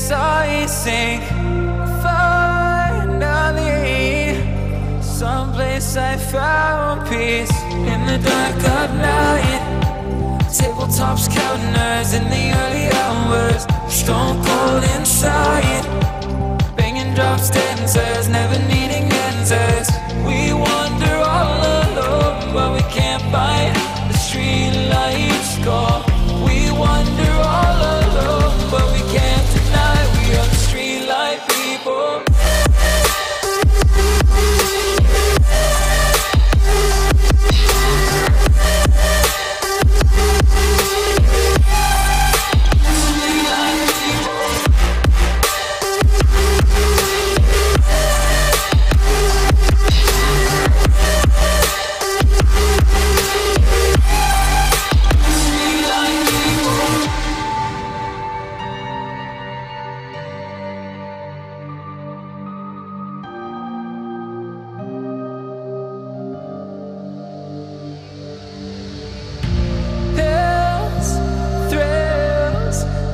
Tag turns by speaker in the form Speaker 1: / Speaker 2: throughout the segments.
Speaker 1: saw you sink. Finally, someplace I found peace. In the dark of night, tabletops counting nerves in the early hours. Stone cold inside, banging drops, dancers, never needing answers. We wander all alone, but we can't find the street lights go. We wander all alone, but we can't deny we are the street light people.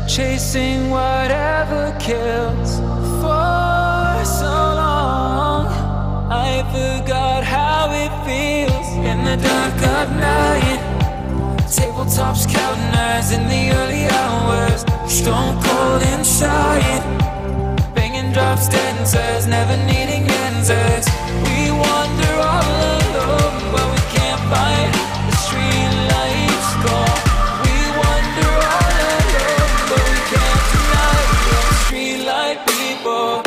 Speaker 1: Chasing whatever kills. For so long I forgot how it feels. In the dark of night, tabletops counting nerves in the early hours. Stone cold inside, banging drops, dancers, never needing answers. We wander all alone, but we can't find the street lights go. We wander all alone, but we can't deny we're the street light people.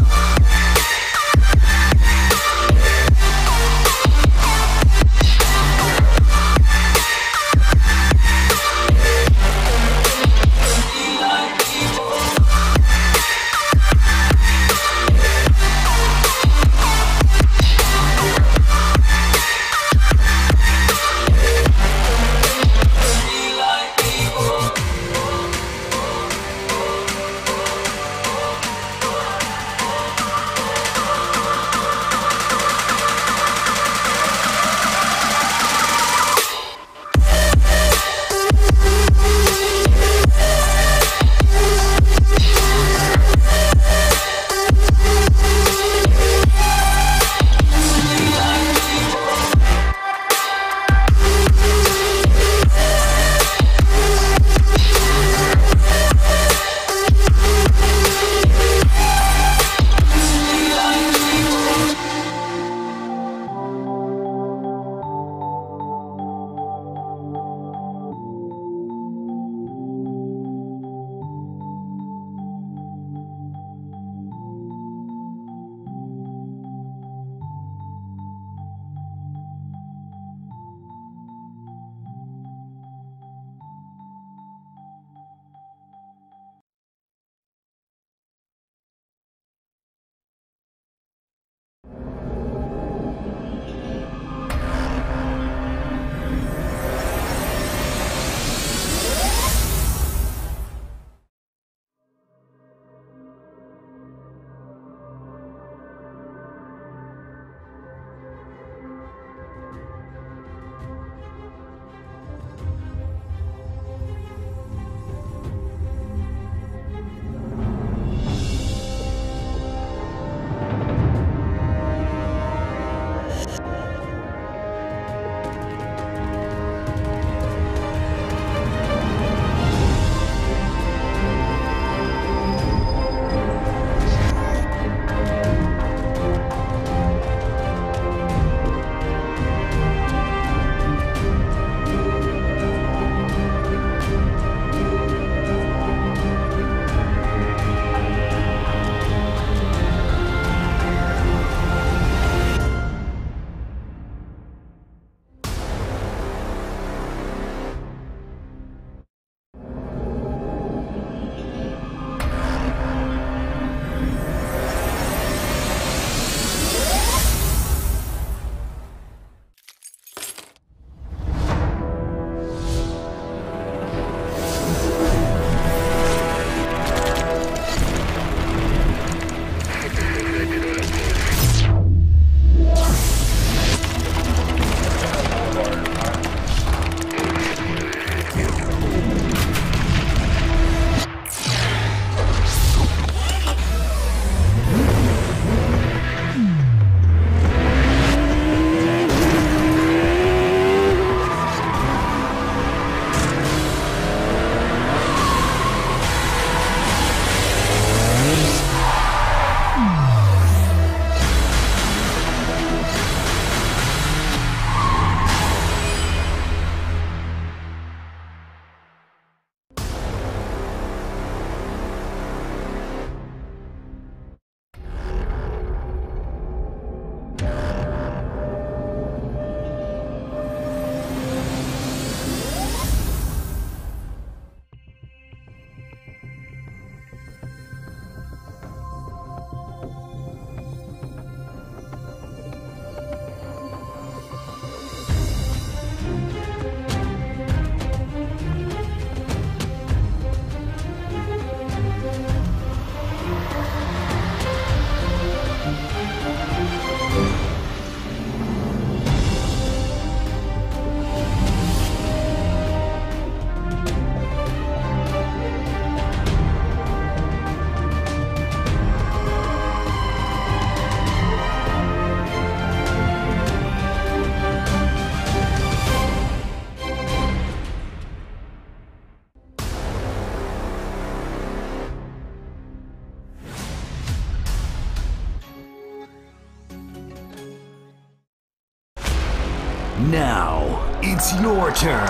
Speaker 2: Now, it's your turn.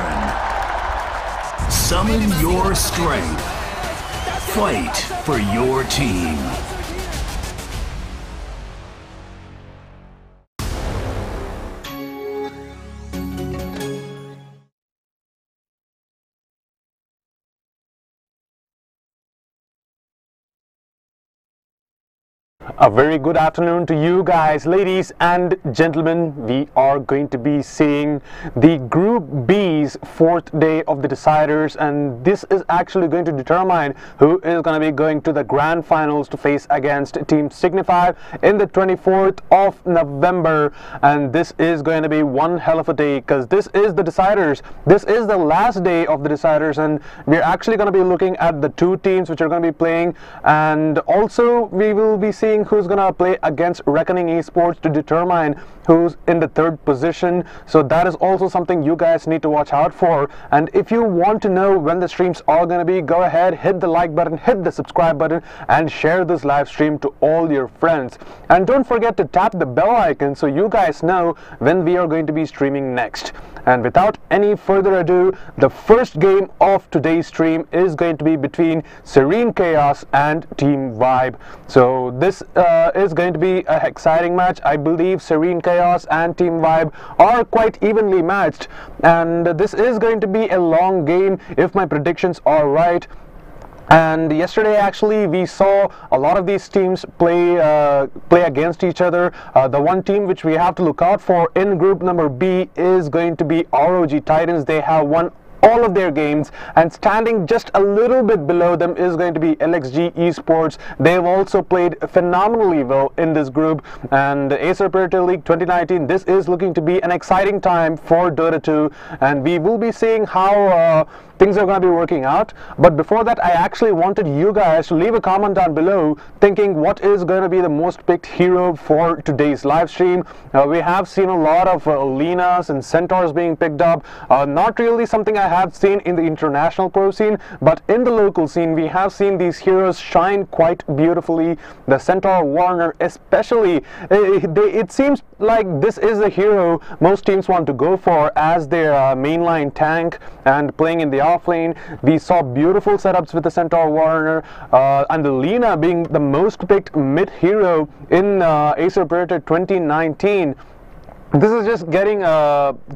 Speaker 2: Summon your strength. Fight for your team.
Speaker 3: A very good afternoon to you guys, ladies and gentlemen. We are going to be seeing the Group B's fourth day of the deciders, and this is actually going to determine who is going to be going to the grand finals to face against Team Signify in the 24th of November. And this is going to be one hell of a day, because this is the deciders. This is the last day of the deciders, and we're actually going to be looking at the two teams which are going to be playing, and also we will be seeing who's gonna play against Reckoning Esports to determine who's in the third position. So that is also something you guys need to watch out for. And if you want to know when the streams are gonna be, go ahead, hit the like button, hit the subscribe button, and share this live stream to all your friends. And don't forget to tap the bell icon so you guys know when we are going to be streaming next. And without any further ado, the first game of today's stream is going to be between Serene Chaos and Team Vibe. So this is going to be an exciting match. I believe Serene Chaos and Team Vibe are quite evenly matched, and this is going to be a long game if my predictions are right. And yesterday actually we saw a lot of these teams play against each other. The one team which we have to look out for in group number B is going to be ROG Titans. They have won all of their games, and standing just a little bit below them is going to be LXG Esports. They've also played phenomenally well in this group, and Acer League 2019, this is looking to be an exciting time for DOTA2, and we will be seeing how things are going to be working out. But before that, I actually wanted you guys to leave a comment down below thinking what is going to be the most picked hero for today's live stream. We have seen a lot of Lenas and Centaurs being picked up. Not really something I have seen in the international pro scene, but in the local scene we have seen these heroes shine quite beautifully. The Centaur Warner especially, it seems like this is a hero most teams want to go for as their mainline tank and playing in the offlane. We saw beautiful setups with the Centaur Warner, and the Lena being the most picked mid hero in Acer 2019. This is just getting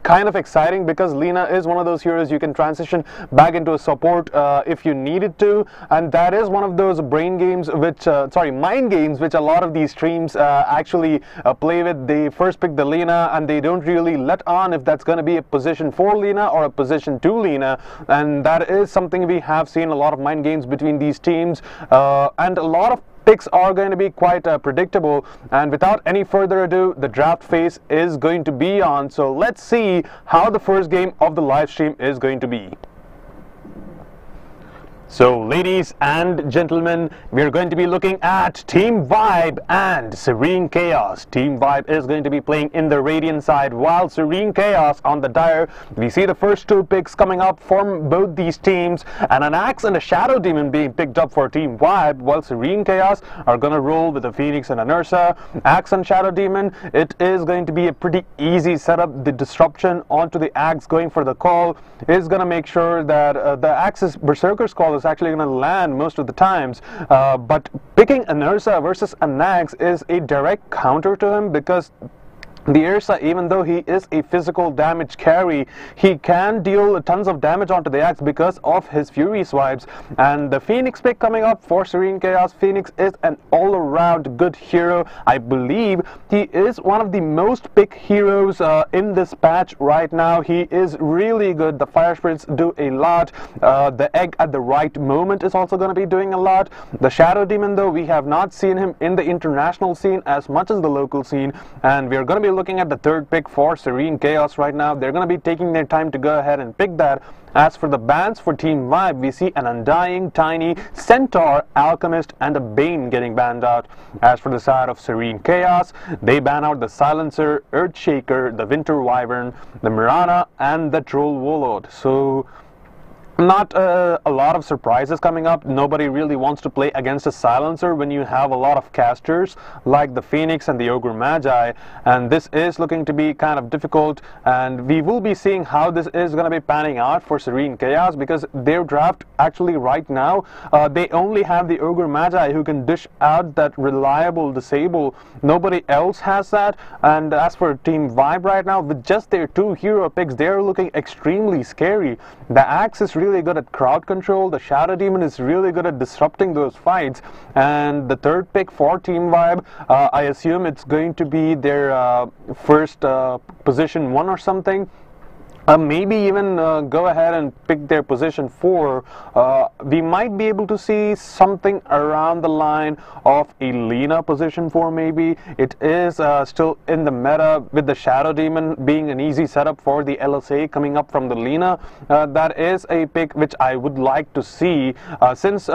Speaker 3: kind of exciting because Lena is one of those heroes you can transition back into a support if you needed to, and that is one of those brain games which, mind games which a lot of these streams actually play with. They first pick the Lena and they don't really let on if that's going to be a position for Lena or a position to Lena, and that is something we have seen a lot of mind games between these teams, and a lot of picks are going to be quite predictable. And without any further ado, the draft phase is going to be on, so let's see how the first game of the live stream is going to be. So ladies and gentlemen, we're going to be looking at Team Vibe and Serene Chaos. Team Vibe is going to be playing in the Radiant side, while Serene Chaos on the Dire. We see the first two picks coming up from both these teams, and an Axe and a Shadow Demon being picked up for Team Vibe, while Serene Chaos are going to roll with a Phoenix and an Ursa. Axe and Shadow Demon, it is going to be a pretty easy setup. The disruption onto the Axe going for the call is going to make sure that the Axe's Berserker's call is actually going to land most of the times, but picking an Ursa versus an Axe is a direct counter to him, because the Ursa, even though he is a physical damage carry, he can deal tons of damage onto the Axe because of his Fury swipes. And the Phoenix pick coming up for Serene Chaos, Phoenix is an all-around good hero. I believe he is one of the most picked heroes in this patch right now. He is really good. The Fire Spirits do a lot. The Egg at the right moment is also going to be doing a lot. The Shadow Demon, though, we have not seen him in the international scene as much as the local scene, and we are going to be looking at the third pick for Serene Chaos right now. They're going to be taking their time to go ahead and pick that. As for the bans for Team Vibe, we see an Undying, Tiny, Centaur, Alchemist, and a Bane getting banned out. As for the side of Serene Chaos, they ban out the Silencer, Earthshaker, the Winter Wyvern, the Mirana, and the Troll Warlord. So Not a lot of surprises coming up. Nobody really wants to play against a silencer when you have a lot of casters like the Phoenix and the Ogre Magi, and this is looking to be kind of difficult, and we will be seeing how this is going to be panning out for Serene Chaos, because their draft actually right now they only have the Ogre Magi who can dish out that reliable disable. Nobody else has that. And as for Team Vibe right now, with just their 2 hero picks, they're looking extremely scary. The Axe is really good at crowd control, the Shadow Demon is really good at disrupting those fights, and the 3rd pick for Team Vibe, I assume it's going to be their first position 1 or something. Maybe even go ahead and pick their position 4. We might be able to see something around the line of a Lina position 4 maybe. It is still in the meta, with the Shadow Demon being an easy setup for the LSA coming up from the Lina. That is a pick which I would like to see, since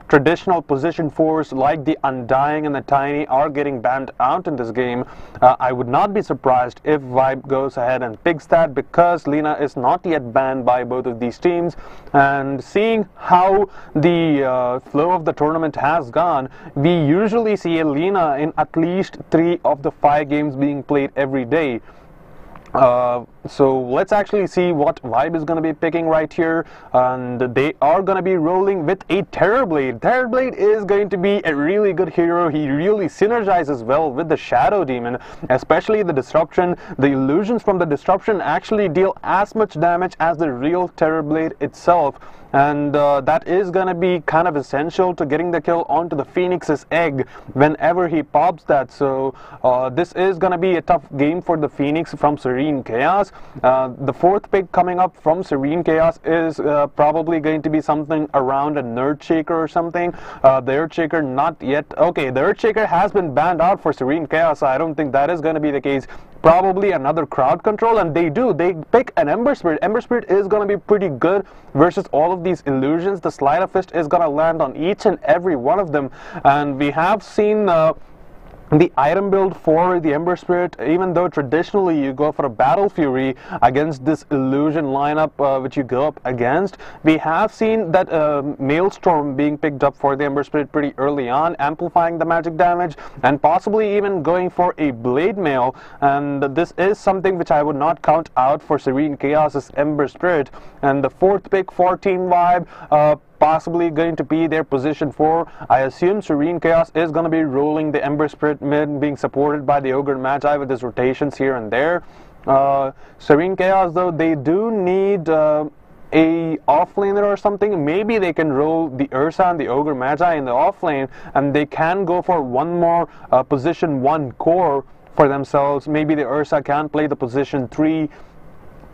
Speaker 3: traditional position 4s like the Undying and the Tiny are getting banned out in this game. I would not be surprised if Vibe goes ahead and picks that, because Lina is not yet banned by both of these teams. And seeing how the flow of the tournament has gone, we usually see a Lina in at least 3 of the 5 games being played every day. So let's actually see what Vibe is going to be picking right here, and they are going to be rolling with a Terrorblade. Terrorblade is going to be a really good hero. He really synergizes well with the Shadow Demon, especially the disruption. The illusions from the disruption actually deal as much damage as the real Terrorblade itself, and that is going to be kind of essential to getting the kill onto the Phoenix's egg whenever he pops that. So this is going to be a tough game for the Phoenix from Serene Chaos. The 4th pick coming up from Serene Chaos is probably going to be something around a Nerd Shaker or something. The Earthshaker not yet. Okay, the Earthshaker has been banned out for Serene Chaos, so I don't think that is going to be the case. Probably another crowd control, and they pick an Ember Spirit. Ember Spirit is going to be pretty good versus all of these illusions. The Sleight of Fist is going to land on each and every one of them, and we have seen the item build for the Ember Spirit, even though traditionally you go for a Battle Fury against this illusion lineup which you go up against, we have seen that Maelstrom being picked up for the Ember Spirit pretty early on, amplifying the magic damage, and possibly even going for a Blade Mail. And this is something which I would not count out for Serene Chaos's Ember Spirit. And the 4th pick for Team Vibe, possibly going to be their position 4. I assume Serene Chaos is going to be rolling the Ember Spirit mid, being supported by the Ogre Magi with his rotations here and there. Serene Chaos, though, they do need a offlaner or something. Maybe they can roll the Ursa and the Ogre Magi in the offlane, and they can go for one more position 1 core for themselves. Maybe the Ursa can play the position 3.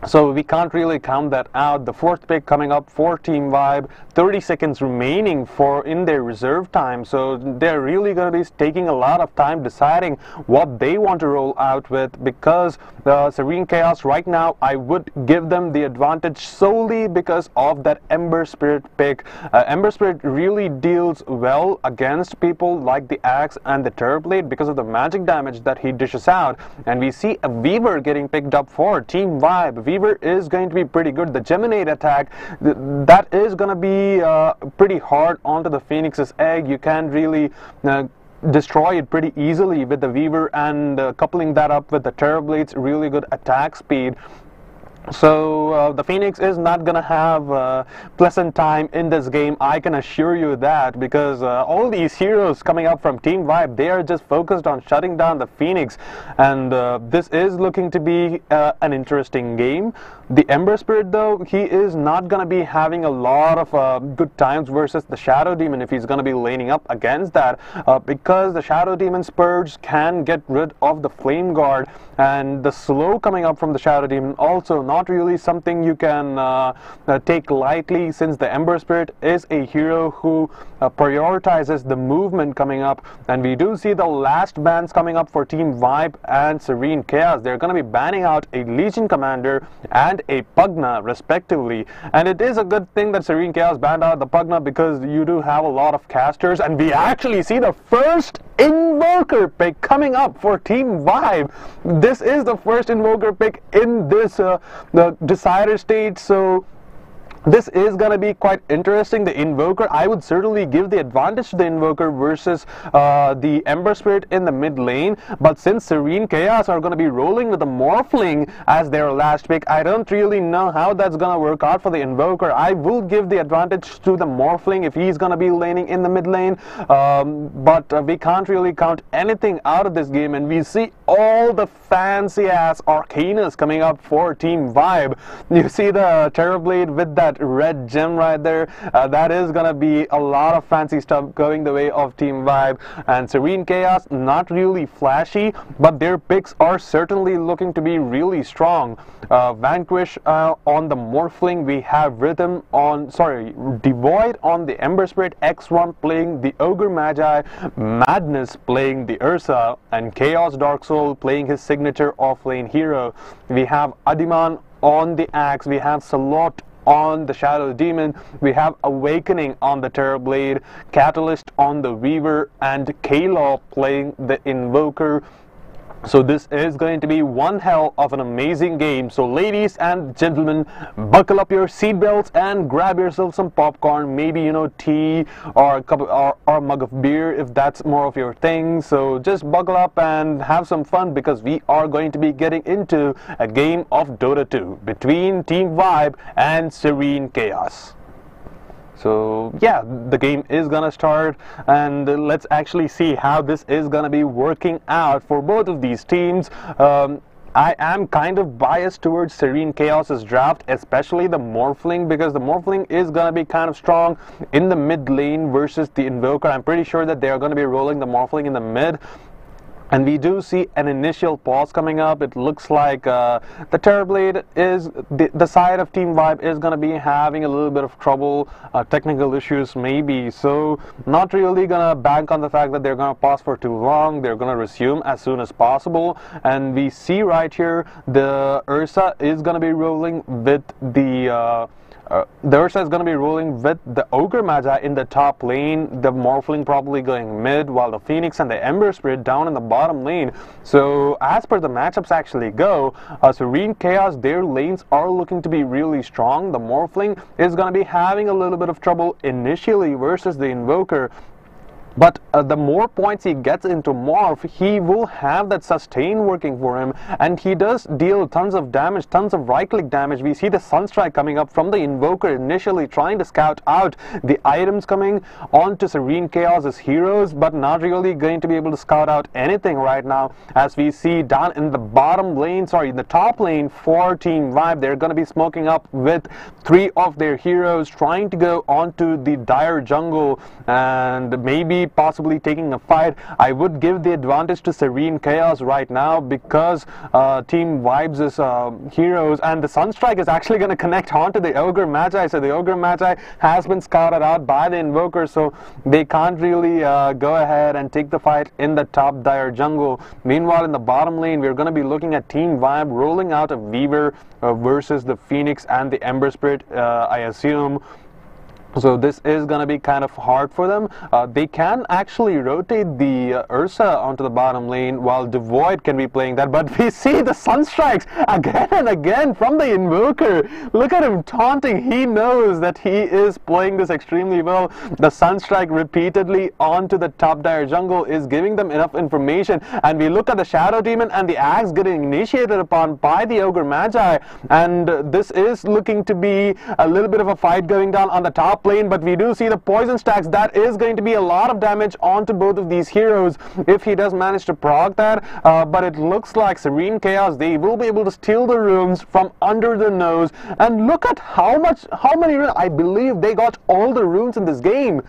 Speaker 3: So we can't really count that out. The 4th pick coming up for Team Vibe, 30 seconds remaining in their reserve time. So they're really going to be taking a lot of time deciding what they want to roll out with, because Serene Chaos right now, I would give them the advantage solely because of that Ember Spirit pick. Ember Spirit really deals well against people like the Axe and the Terrorblade because of the magic damage that he dishes out. And we see a Weaver getting picked up for Team Vibe. Weaver is going to be pretty good. The Geminate attack, that is going to be pretty hard onto the Phoenix's egg. You can really destroy it pretty easily with the Weaver, and coupling that up with the Terrorblade's really good attack speed. So the Phoenix is not gonna have a pleasant time in this game, I can assure you that, because all these heroes coming up from Team Vibe, they are just focused on shutting down the Phoenix, and this is looking to be an interesting game. The Ember Spirit, though, he is not gonna be having a lot of good times versus the Shadow Demon if he's gonna be laning up against that, because the Shadow Demon's Purge can get rid of the Flame Guard, and the slow coming up from the Shadow Demon also not really something you can take lightly, since the Ember Spirit is a hero who prioritizes the movement coming up. And we do see the last bans coming up for Team Vibe and Serene Chaos. They're going to be banning out a Legion Commander and a Pugna respectively, and it is a good thing that Serene Chaos banned out the Pugna, because you do have a lot of casters, and we actually see the first Invoker pick coming up for Team Vibe. This is the first Invoker pick in this the Decider stage, so This is going to be quite interesting. The Invoker, I would certainly give the advantage to the Invoker versus the Ember Spirit in the mid lane. But since Serene Chaos are going to be rolling with the Morphling as their last pick, I don't really know how that's going to work out for the Invoker. I will give the advantage to the Morphling if he's going to be laning in the mid lane. But we can't really count anything out of this game. And we see all the fancy ass Arcanus coming up for Team Vibe. You see the Terrorblade with that red gem right there. That is gonna be a lot of fancy stuff going the way of Team Vibe. And Serene Chaos, not really flashy, but their picks are certainly looking to be really strong. Vanquish on the Morphling, we have Devoid on the Ember Spirit, X1 playing the Ogre Magi, Madness playing the Ursa, and Chaos Dark Soul playing his signature offlane hero. We have Adiman on the Axe, we have Salot on the Shadow Demon, we have Awakening on the Terrorblade, Catalyst on the Weaver, and Kaylaw playing the Invoker. So this is going to be one hell of an amazing game. So ladies and gentlemen, buckle up your seatbelts and grab yourself some popcorn, maybe, you know, tea or a cup or a mug of beer if that's more of your thing. So just buckle up and have some fun, because we are going to be getting into a game of Dota 2 between Team Vibe and Serene Chaos. So yeah, the game is gonna start, and let's actually see how this is gonna be working out for both of these teams. I am kind of biased towards Serene Chaos's draft, especially the Morphling, because the Morphling is gonna be kind of strong in the mid lane versus the Invoker. I'm pretty sure that they are gonna be rolling the Morphling in the mid. And we do see an initial pause coming up. It looks like the Terrorblade is, the side of Team Vibe is going to be having a little bit of trouble, technical issues maybe. So not really going to bank on the fact that they're going to pause for too long. They're going to resume as soon as possible. And we see right here the Ursa is going to be rolling with the Ursa is going to be rolling with the Ogre Magi in the top lane, the Morphling probably going mid, while the Phoenix and the Ember Spirit down in the bottom lane. So as per the matchups actually go, Serene Chaos, their lanes are looking to be really strong. The Morphling is going to be having a little bit of trouble initially versus the Invoker. But the more points he gets into Morph, he will have that sustain working for him, and he does deal tons of damage, tons of right-click damage. We see the Sunstrike coming up from the Invoker initially trying to scout out the items coming onto Serene Chaos's heroes, but not really going to be able to scout out anything right now. As we see down in the bottom lane, in the top lane for Team Vibe, they're going to be smoking up with 3 of their heroes trying to go onto the dire jungle and maybe possibly taking a fight. I would give the advantage to Serene Chaos right now, because Team Vibe's heroes, and the Sunstrike is actually going to connect onto the Ogre Magi. So the Ogre Magi has been scouted out by the Invoker, so they can't really go ahead and take the fight in the top dire jungle. Meanwhile, in the bottom lane, we're going to be looking at Team Vibe rolling out a Weaver versus the Phoenix and the Ember Spirit, I assume. So this is going to be kind of hard for them. They can actually rotate the Ursa onto the bottom lane, while Devoid can be playing that. But we see the Sunstrikes again and again from the Invoker. Look at him taunting. He knows that he is playing this extremely well. The Sunstrike repeatedly onto the top dire jungle is giving them enough information. And we look at the Shadow Demon and the Axe getting initiated upon by the Ogre Magi. And this is looking to be a little bit of a fight going down on the top lane, but we do see the poison stacks. That is going to be a lot of damage onto both of these heroes if he does manage to proc that, but it looks like Serene Chaos, they will be able to steal the runes from under the nose. And look at how many runes. I believe they got all the runes in this game.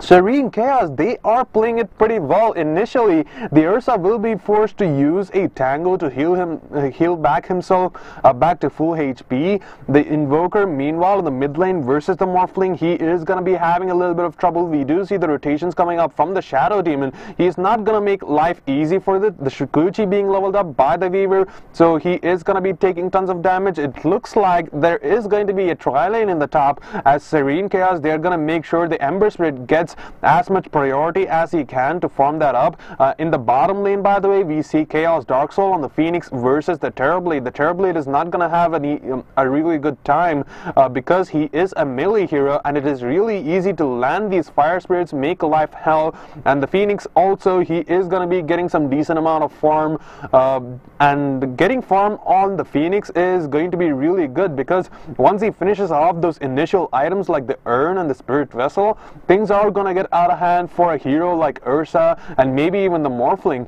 Speaker 3: Serene Chaos, they are playing it pretty well initially. The Ursa will be forced to use a Tango to heal back himself back to full HP. The Invoker, meanwhile, in the mid lane versus the Morphling, he is going to be having a little bit of trouble. We do see the rotations coming up from the Shadow Demon. He's not going to make life easy for the Shukuchi being leveled up by the Weaver, so he is going to be taking tons of damage. It looks like there is going to be a tri lane in the top, as Serene Chaos, they're going to make sure the Ember Spirit gets gets as much priority as he can to farm that up. In the bottom lane, by the way, we see Chaos Dark Soul on the Phoenix versus the Terrorblade. The Terrorblade is not going to have a really good time because he is a melee hero, and it is really easy to land these Fire Spirits, make life hell. And the Phoenix also, he is going to be getting some decent amount of farm, and getting farm on the Phoenix is going to be really good, because once he finishes off those initial items like the Urn and the Spirit Vessel, things are going to get out of hand for a hero like Ursa and maybe even the Morphling.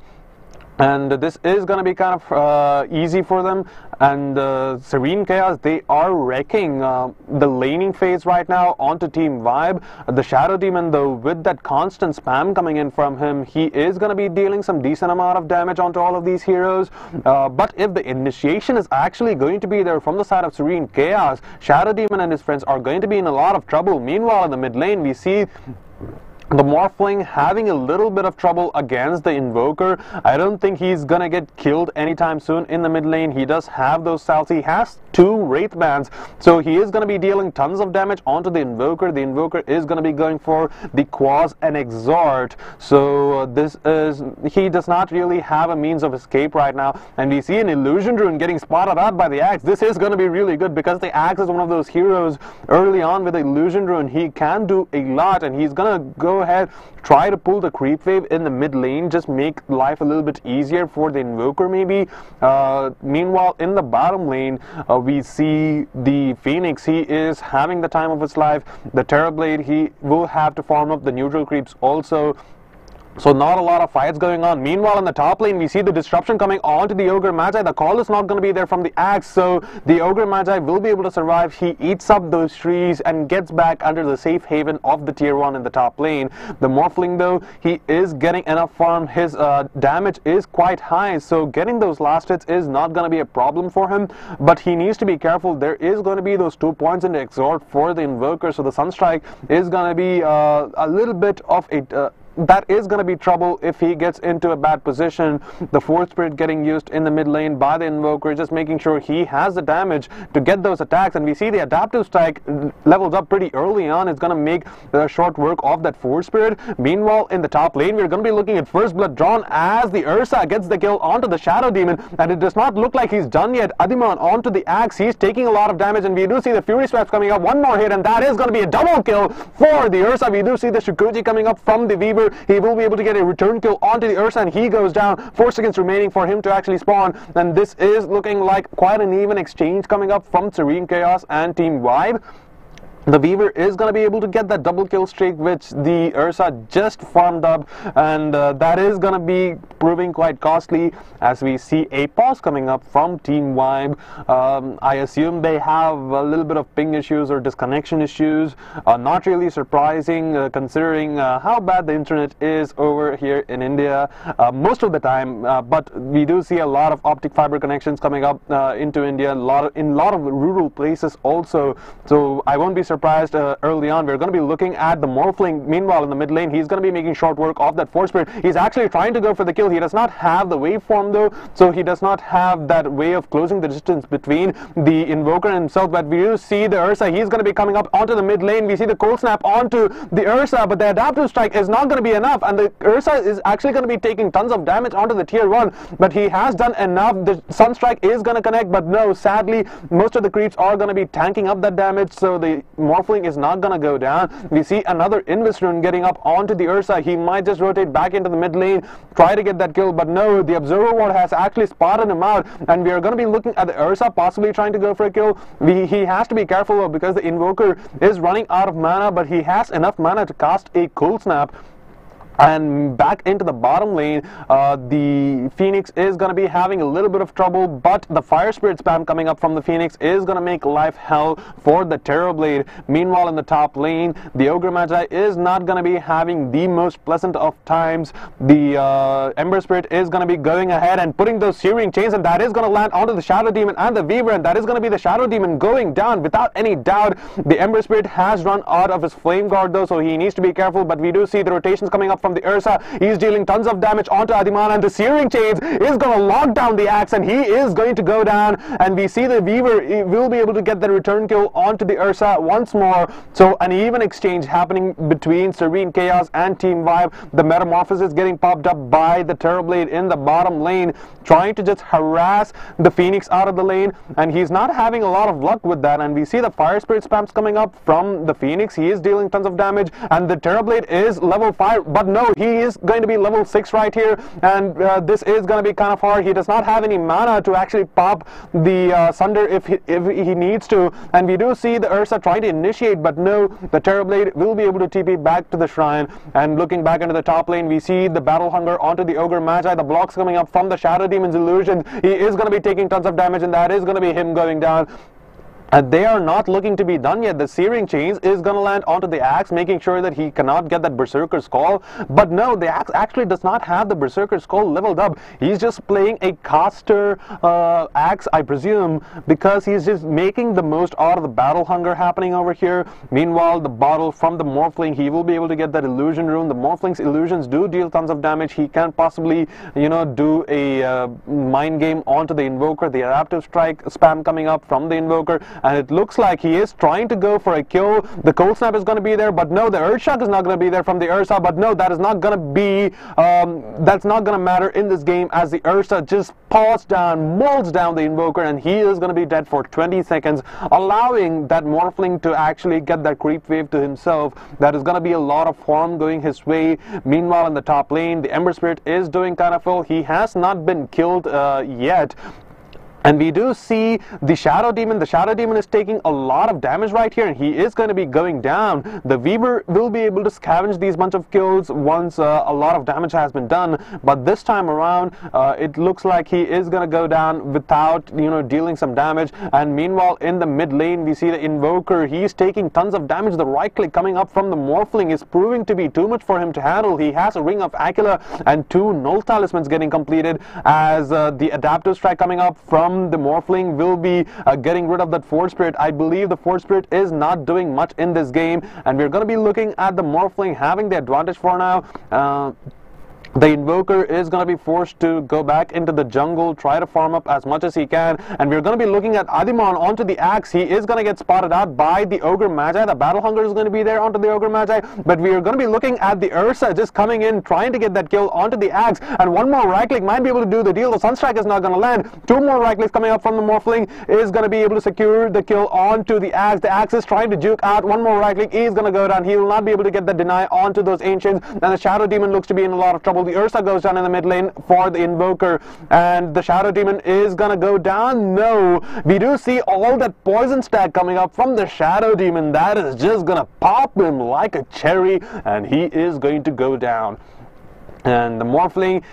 Speaker 3: And this is going to be kind of easy for them. And Serene Chaos, they are wrecking the laning phase right now onto Team Vibe. The Shadow Demon, though, with that constant spam coming in from him, he is going to be dealing some decent amount of damage onto all of these heroes. But if the initiation is actually going to be there from the side of Serene Chaos, Shadow Demon and his friends are going to be in a lot of trouble. Meanwhile, in the mid lane, we see the Morphling having a little bit of trouble against the Invoker. I don't think he's gonna get killed anytime soon in the mid lane. He does have those salts. He has 2 Wraith Bands, so he is gonna be dealing tons of damage onto the Invoker. The Invoker is gonna be going for the Quas and Exhort. So he does not really have a means of escape right now. And we see an Illusion Rune getting spotted out by the Axe. This is gonna be really good, because the Axe is one of those heroes early on with the Illusion Rune. He can do a lot, and he's gonna go ahead, try to pull the creep wave in the mid lane, just make life a little bit easier for the Invoker maybe. Meanwhile, in the bottom lane, we see the Phoenix. He is having the time of his life. The Terrorblade, he will have to farm up the neutral creeps also. So not a lot of fights going on. Meanwhile, in the top lane, we see the disruption coming onto the Ogre Magi. The call is not going to be there from the Axe, so the Ogre Magi will be able to survive. He eats up those trees and gets back under the safe haven of the tier 1 in the top lane. The Morphling, though, he is getting enough farm. His damage is quite high, so getting those last hits is not going to be a problem for him, but he needs to be careful. There is going to be those 2 points in the Exhort for the Invoker, so the Sunstrike is going to be a little bit of a that is going to be trouble if he gets into a bad position. The Force Spirit getting used in the mid lane by the Invoker, just making sure he has the damage to get those attacks. And we see the Adaptive Strike levels up pretty early on. It's going to make short work of that Force Spirit. Meanwhile, in the top lane, we're going to be looking at First Blood drawn as the Ursa gets the kill onto the Shadow Demon, and it does not look like he's done yet. Adiman onto the Axe. He's taking a lot of damage, and we do see the Fury Swaps coming up. One more hit, and that is going to be a double kill for the Ursa. We do see the Shukuji coming up from the Weaver. He will be able to get a return kill onto the Ursa, and he goes down. 4 seconds remaining for him to actually spawn, and this is looking like quite an even exchange coming up from Serene Chaos and Team Vibe. The Weaver is going to be able to get that double kill streak which the Ursa just farmed up, and that is going to be proving quite costly, as we see a pause coming up from Team Vibe. I assume they have a little bit of ping issues or disconnection issues. Not really surprising considering how bad the internet is over here in India most of the time, but we do see a lot of optic fiber connections coming up into India, in a lot of rural places also, so I won't be surprised early on. We're going to be looking at the Morphling. Meanwhile, in the mid lane, he's going to be making short work of that Force Spirit. He's actually trying to go for the kill. He does not have the waveform though, so he does not have that way of closing the distance between the Invoker and himself. But we do see the Ursa. He's going to be coming up onto the mid lane. We see the Cold Snap onto the Ursa, but the Adaptive Strike is not going to be enough, and the Ursa is actually going to be taking tons of damage onto the tier 1, but he has done enough. The Sunstrike is going to connect, but no, sadly, most of the creeps are going to be tanking up that damage, so the Morphling is not going to go down. We see another Invis Rune getting up onto the Ursa. He might just rotate back into the mid lane, try to get that kill, but no, the Observer Ward has actually spotted him out, and we are going to be looking at the Ursa possibly trying to go for a kill. He has to be careful though, because the Invoker is running out of mana, but he has enough mana to cast a Cold Snap. And back into the bottom lane, the Phoenix is going to be having a little bit of trouble, but the Fire Spirit spam coming up from the Phoenix is going to make life hell for the Terrorblade. Meanwhile, in the top lane, the Ogre Magi is not going to be having the most pleasant of times. The Ember Spirit is going to be going ahead and putting those Searing Chains, and that is going to land onto the Shadow Demon and the Weaver, and that is going to be the Shadow Demon going down without any doubt. The Ember Spirit has run out of his Flame Guard though, so he needs to be careful, but we do see the rotations coming up from from the Ursa. He's dealing tons of damage onto Adiman, and the Searing Chains is going to lock down the axe, and he is going to go down, and we see the Weaver will be able to get the return kill onto the Ursa once more. So an even exchange happening between Serene Chaos and Team Vibe. The Metamorphosis getting popped up by the Terrorblade in the bottom lane, trying to just harass the Phoenix out of the lane, and he's not having a lot of luck with that. And we see the Fire Spirit spams coming up from the Phoenix. He is dealing tons of damage, and the Terrorblade is level 5, but no, he is going to be level 6 right here, and this is going to be kind of hard. He does not have any mana to actually pop the Sunder if he needs to, and we do see the Ursa trying to initiate, but no, the Terrorblade will be able to TP back to the shrine. And looking back into the top lane, we see the Battle Hunger onto the Ogre Magi. The blocks coming up from the Shadow Demon's Illusion. He is going to be taking tons of damage, and that is going to be him going down. And they are not looking to be done yet. The Searing Chains is going to land onto the axe, making sure that he cannot get that Berserker's Call. But no, the axe actually does not have the Berserker's Call leveled up. He's just playing a caster axe, I presume, because he's just making the most out of the Battle Hunger happening over here. Meanwhile, the bottle from the Morphling, he will be able to get that Illusion Rune. The Morphling's illusions do deal tons of damage. He can possibly, you know, do a mind game onto the Invoker. The Adaptive Strike spam coming up from the Invoker, and it looks like he is trying to go for a kill. The Cold Snap is going to be there, but no, the Earthshock is not going to be there from the Ursa, but no, that is not going to be, that's not going to matter in this game, as the Ursa just paws down, molds down the Invoker, and he is going to be dead for 20 seconds, allowing that Morphling to actually get that creep wave to himself. That is going to be a lot of harm going his way. Meanwhile, in the top lane, the Ember Spirit is doing kind of well. He has not been killed yet. And we do see the Shadow Demon. The Shadow Demon is taking a lot of damage right here, and he is going to be going down. The Weaver will be able to scavenge these bunch of kills once a lot of damage has been done. But this time around, it looks like he is going to go down without, you know, dealing some damage. And meanwhile, in the mid lane, we see the Invoker. He's taking tons of damage. The right click coming up from the Morphling is proving to be too much for him to handle. He has a Ring of Aquila and 2 Null Talismans getting completed, as the Adaptive Strike coming up from the Morphling will be getting rid of that Force Spirit. I believe the Force Spirit is not doing much in this game, and we're going to be looking at the Morphling having the advantage for now. The Invoker is going to be forced to go back into the jungle, try to farm up as much as he can, and we're going to be looking at Adiman onto the axe. He is going to get spotted out by the Ogre Magi. The Battle Hunger is going to be there onto the Ogre Magi, but we are going to be looking at the Ursa just coming in, trying to get that kill onto the axe, and one more right click might be able to do the deal. The Sunstrike is not going to land. 2 more right clicks coming up from the Morphling is going to be able to secure the kill onto the axe. The axe is trying to juke out. 1 more right click is going to go down. He will not be able to get the deny onto those Ancients, and the Shadow Demon looks to be in a lot of trouble. The Ursa goes down in the mid lane for the Invoker, and the Shadow Demon is gonna go down. No, we do see all that poison stack coming up from the Shadow Demon. That is just gonna pop him like a cherry, and he is going to go down. And the Morphling,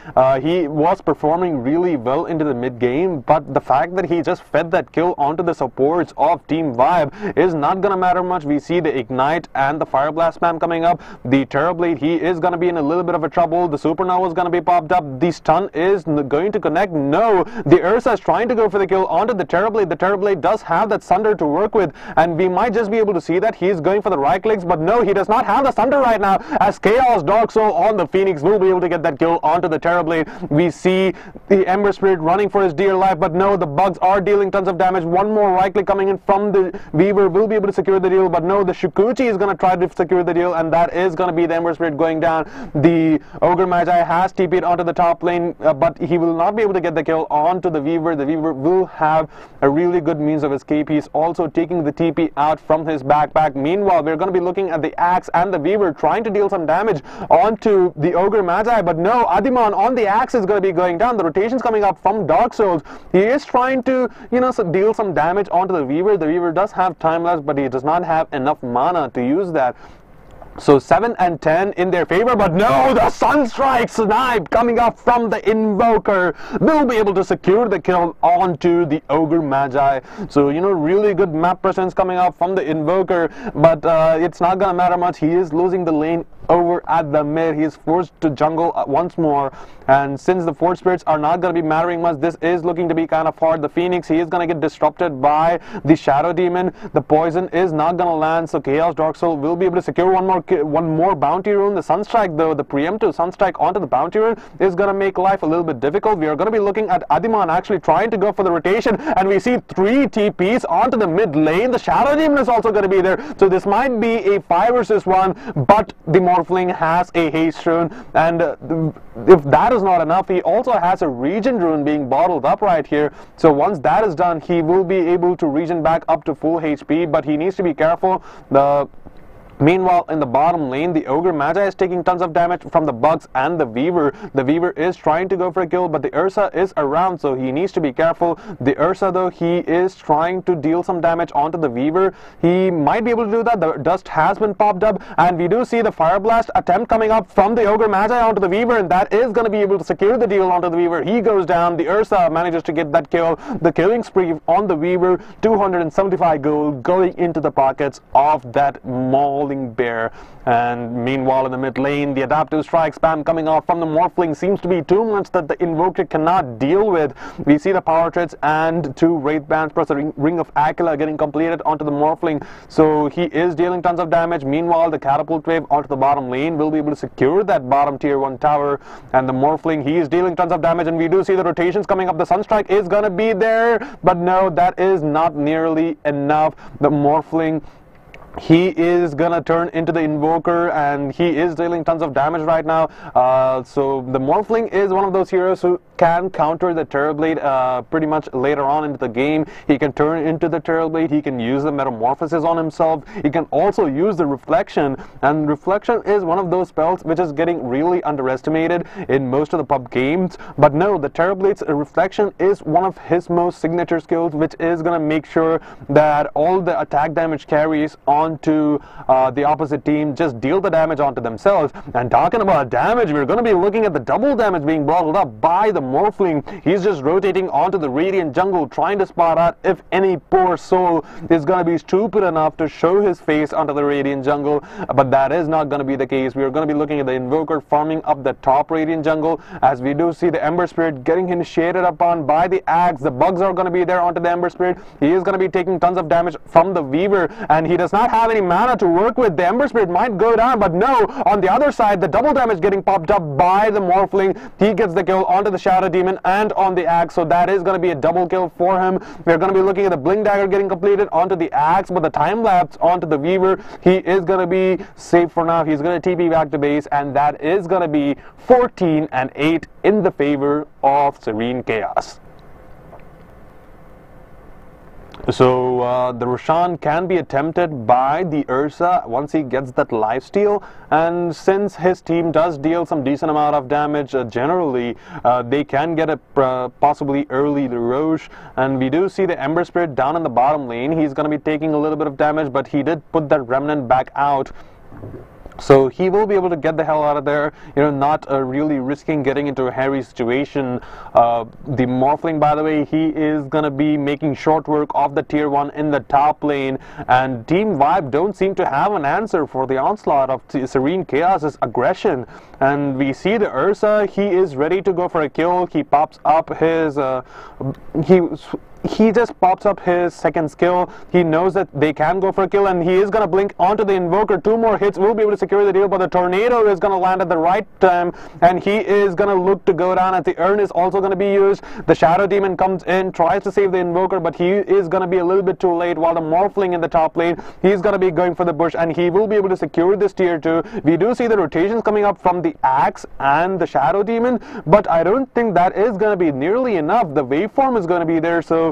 Speaker 3: he was performing really well into the mid game, but the fact that he just fed that kill onto the supports of Team Vibe is not gonna matter much. We see the Ignite and the Fire Blast spam coming up. The Terrorblade, he is gonna be in a little bit of a trouble. The Supernova is gonna be popped up. The stun is going to connect. No, the Ursa is trying to go for the kill onto the Terrorblade. The Terrorblade does have that Sunder to work with, and we might just be able to see that he is going for the right clicks, but no, he does not have the Sunder right now, as Chaos Dark Soul on the Phoenix will be able to get that kill onto the Terrorblade. We see the Ember Spirit running for his dear life, but no, the bugs are dealing tons of damage. 1 more right click coming in from the Weaver will be able to secure the deal, but no, the Shukuchi is going to try to secure the deal, and that is going to be the Ember Spirit going down. The Ogre Magi has TP'd onto the top lane, but he will not be able to get the kill onto the Weaver. The Weaver will have a really good means of escape. He's also taking the TP out from his backpack. Meanwhile, we're going to be looking at the Axe and the Weaver trying to deal some damage onto the Ogre Magi, but no, Adiman on the axe is going to be going down. The rotation's coming up from Dark Souls. He is trying to, you know, deal some damage onto the Weaver. The Weaver does have time left, but he does not have enough mana to use that. So 7 and 10 in their favor, but no, the Sunstrike snipe coming up from the Invoker will be able to secure the kill onto the Ogre Magi. So, you know, really good map presence coming up from the Invoker, but it's not gonna matter much. He is losing the lane over at the mid. He is forced to jungle once more, and since the Force Spirits are not going to be mattering much, this is looking to be kind of hard. The Phoenix, he is going to get disrupted by the Shadow Demon. The poison is not going to land, so Chaos Dark Soul will be able to secure one more bounty rune. The Sunstrike, though, the preemptive Sunstrike onto the bounty rune is going to make life a little bit difficult. We are going to be looking at Adiman actually trying to go for the rotation, and we see 3 TPs onto the mid lane. The Shadow Demon is also going to be there, so this might be a 5 versus 1, but the Morphling has a haste rune, and if that is not enough, he also has a regen rune being bottled up right here. So once that is done, he will be able to regen back up to full HP, but he needs to be careful. Meanwhile, in the bottom lane, the Ogre Magi is taking tons of damage from the Bugs and the Weaver. The Weaver is trying to go for a kill, but the Ursa is around, so he needs to be careful. The Ursa, though, he is trying to deal some damage onto the Weaver. He might be able to do that. The dust has been popped up, and we do see the Fire Blast attempt coming up from the Ogre Magi onto the Weaver, and that is going to be able to secure the deal onto the Weaver. He goes down. The Ursa manages to get that kill. The killing spree on the Weaver, 275 gold going into the pockets of that Mauling Bear. And meanwhile, in the mid lane, the adaptive strike spam coming off from the Morphling seems to be too much that the Invoker cannot deal with. We see the power treads and 2 Wraith Bands plus a Ring of Aquila getting completed onto the Morphling, so he is dealing tons of damage. Meanwhile, the Catapult Wave onto the bottom lane will be able to secure that bottom tier 1 tower, and the Morphling, he is dealing tons of damage, and we do see the rotations coming up. The Sunstrike is gonna be there, but no, that is not nearly enough. The Morphling, he is gonna turn into the Invoker, and he is dealing tons of damage right now. So the Morphling is one of those heroes who can counter the Terrorblade pretty much later on into the game. He can turn into the Terrorblade, he can use the Metamorphosis on himself, he can also use the Reflection, and Reflection is one of those spells which is getting really underestimated in most of the pub games. But no, the Terrorblade's Reflection is one of his most signature skills, which is gonna make sure that all the attack damage carries onto the opposite team just deal the damage onto themselves. And talking about damage, we're going to be looking at the double damage being bottled up by the Morphling. He's just rotating onto the Radiant jungle, trying to spot out if any poor soul is going to be stupid enough to show his face onto the Radiant jungle, but that is not going to be the case. We're going to be looking at the Invoker farming up the top Radiant jungle, as we do see the Ember Spirit getting initiated upon by the Axe. The Bugs are going to be there onto the Ember Spirit. He is going to be taking tons of damage from the Weaver, and he does not have any mana to work with. The Ember Spirit might go down, but no, on the other side, the double damage getting popped up by the Morphling. He gets the kill onto the Shadow Demon and on the Axe, so that is going to be a double kill for him. We're going to be looking at the Blink Dagger getting completed onto the Axe, but the time lapse onto the Weaver, he is going to be safe for now. He's going to TP back to base, and that is going to be 14-8 in the favor of Serene Chaos. So the Roshan can be attempted by the Ursa once he gets that lifesteal, and since his team does deal some decent amount of damage generally, they can get a possibly early Roche. And we do see the Ember Spirit down in the bottom lane. He's going to be taking a little bit of damage, but he did put that Remnant back out, so he will be able to get the hell out of there, you know, not really risking getting into a hairy situation. The Morphling, by the way, he is going to be making short work of the tier 1 in the top lane, and Team Vibe don't seem to have an answer for the onslaught of Serene Chaos's aggression. And we see the Ursa, he is ready to go for a kill. He pops up his he just pops up his second skill. He knows that they can go for a kill, and he is going to blink onto the Invoker. 2 more hits will be able to secure the deal, but the Tornado is going to land at the right time, and he is going to look to go down, as the Urn is also going to be used. The Shadow Demon comes in, tries to save the Invoker, but he is going to be a little bit too late, while the Morphling in the top lane, he's going to be going for the bush, and he will be able to secure this tier 2. We do see the rotations coming up from the Axe and the Shadow Demon, but I don't think that is going to be nearly enough. The waveform is going to be there, so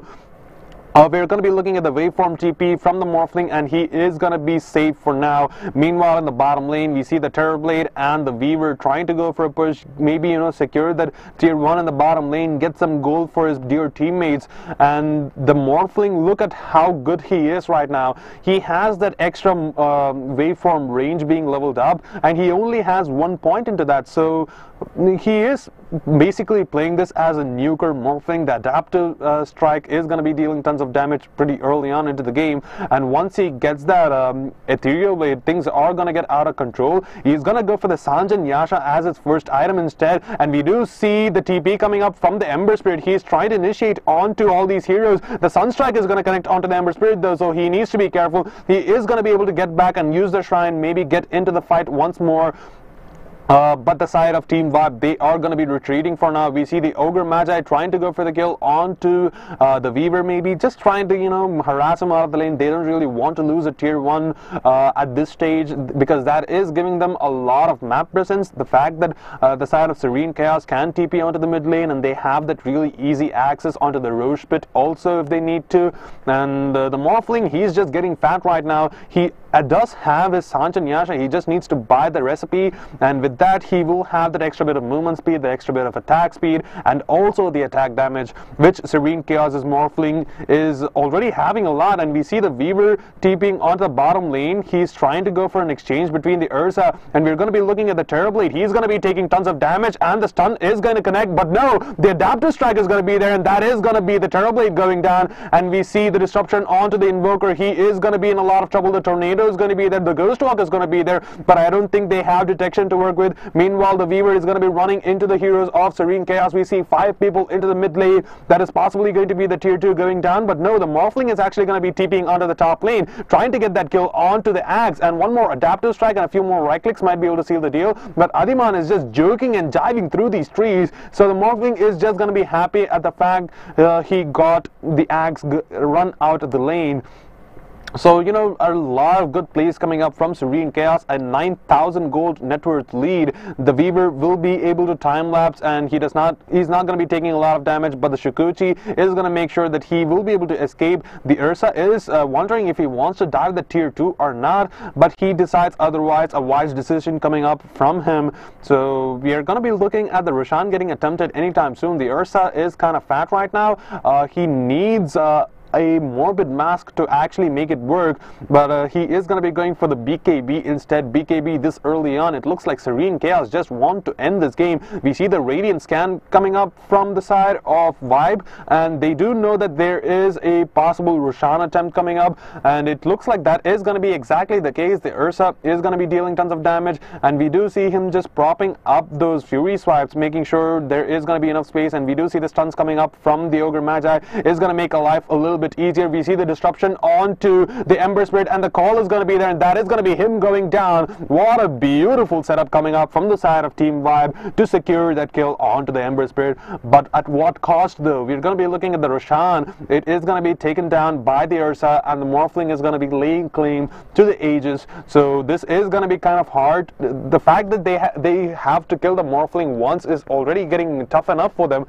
Speaker 3: we're going to be looking at the waveform TP from the Morphling, and he is going to be safe for now. Meanwhile, in the bottom lane, we see the Terrorblade and the Weaver trying to go for a push, maybe, you know, secure that tier 1 in the bottom lane, get some gold for his dear teammates. And the Morphling, look at how good he is right now. He has that extra waveform range being leveled up, and he only has 1 point into that, so he is basically playing this as a nuker Morphling. The adaptive strike is going to be dealing tons of of damage pretty early on into the game, and once he gets that Ethereal Blade, things are going to get out of control. He's going to go for the Sanjin Yasha as his first item instead, and we do see the TP coming up from the Ember Spirit. He's trying to initiate onto all these heroes. The Sunstrike is going to connect onto the Ember Spirit though, so he needs to be careful. He is going to be able to get back and use the shrine, maybe get into the fight once more. But the side of Team Vibe, they are going to be retreating for now. We see the Ogre Magi trying to go for the kill onto the Weaver, maybe just trying to, you know, harass him out of the lane. They don't really want to lose a tier 1 at this stage, because that is giving them a lot of map presence. The fact that the side of Serene Chaos can TP onto the mid lane, and they have that really easy access onto the Roche Pit also if they need to. And the Morphling, he's just getting fat right now. He does have his Sanjin Yasha. He just needs to buy the recipe, and with that he will have that extra bit of movement speed, the extra bit of attack speed, and also the attack damage, which Serene Chaos's Morphling is already having a lot. And we see the Weaver TPing onto the bottom lane. He's trying to go for an exchange between the Ursa, and we're going to be looking at the Terrorblade. He's going to be taking tons of damage, and the stun is going to connect, but no, the Adaptive Strike is going to be there, and that is going to be the Terrorblade going down. And we see the disruption onto the Invoker. He is going to be in a lot of trouble. The Tornado is going to be there, the Ghost Walk is going to be there, but I don't think they have detection to work with. Meanwhile, the Weaver is going to be running into the heroes of Serene Chaos. We see 5 people into the mid lane. That is possibly going to be the tier 2 going down, but no, the Morphling is actually going to be TPing onto the top lane, trying to get that kill onto the Axe, and one more Adaptive Strike and a few more right clicks might be able to seal the deal. But Adiman is just joking and jiving through these trees, so the Morphling is just going to be happy at the fact he got the Axe run out of the lane. So, you know, a lot of good plays coming up from Serene Chaos. A 9,000 gold net worth lead. The Weaver will be able to time lapse, and he's not going to be taking a lot of damage, but the Shukuchi is going to make sure that he will be able to escape. The Ursa is wondering if he wants to dive the tier 2 or not, but he decides otherwise. A wise decision coming up from him. So we are going to be looking at the Roshan getting attempted anytime soon. The Ursa is kind of fat right now. He needs a Morbid Mask to actually make it work, but he is going to be going for the BKB instead. BKB this early on, it looks like Serene Chaos just want to end this game. We see the Radiant Scan coming up from the side of Vibe, and they do know that there is a possible Roshan attempt coming up, and it looks like that is going to be exactly the case. The Ursa is going to be dealing tons of damage, and we do see him just propping up those Fury Swipes, making sure there is going to be enough space, and we do see the stuns coming up from the Ogre Magi is going to make a life a little bit easier. We see the disruption onto the Ember Spirit, and the call is going to be there, and that is going to be him going down. What a beautiful setup coming up from the side of Team Vibe to secure that kill onto the Ember Spirit. But at what cost though? We're going to be looking at the Roshan. It is going to be taken down by the Ursa, and the Morphling is going to be laying claim to the Aegis. So this is going to be kind of hard. The fact that they have to kill the Morphling once is already getting tough enough for them,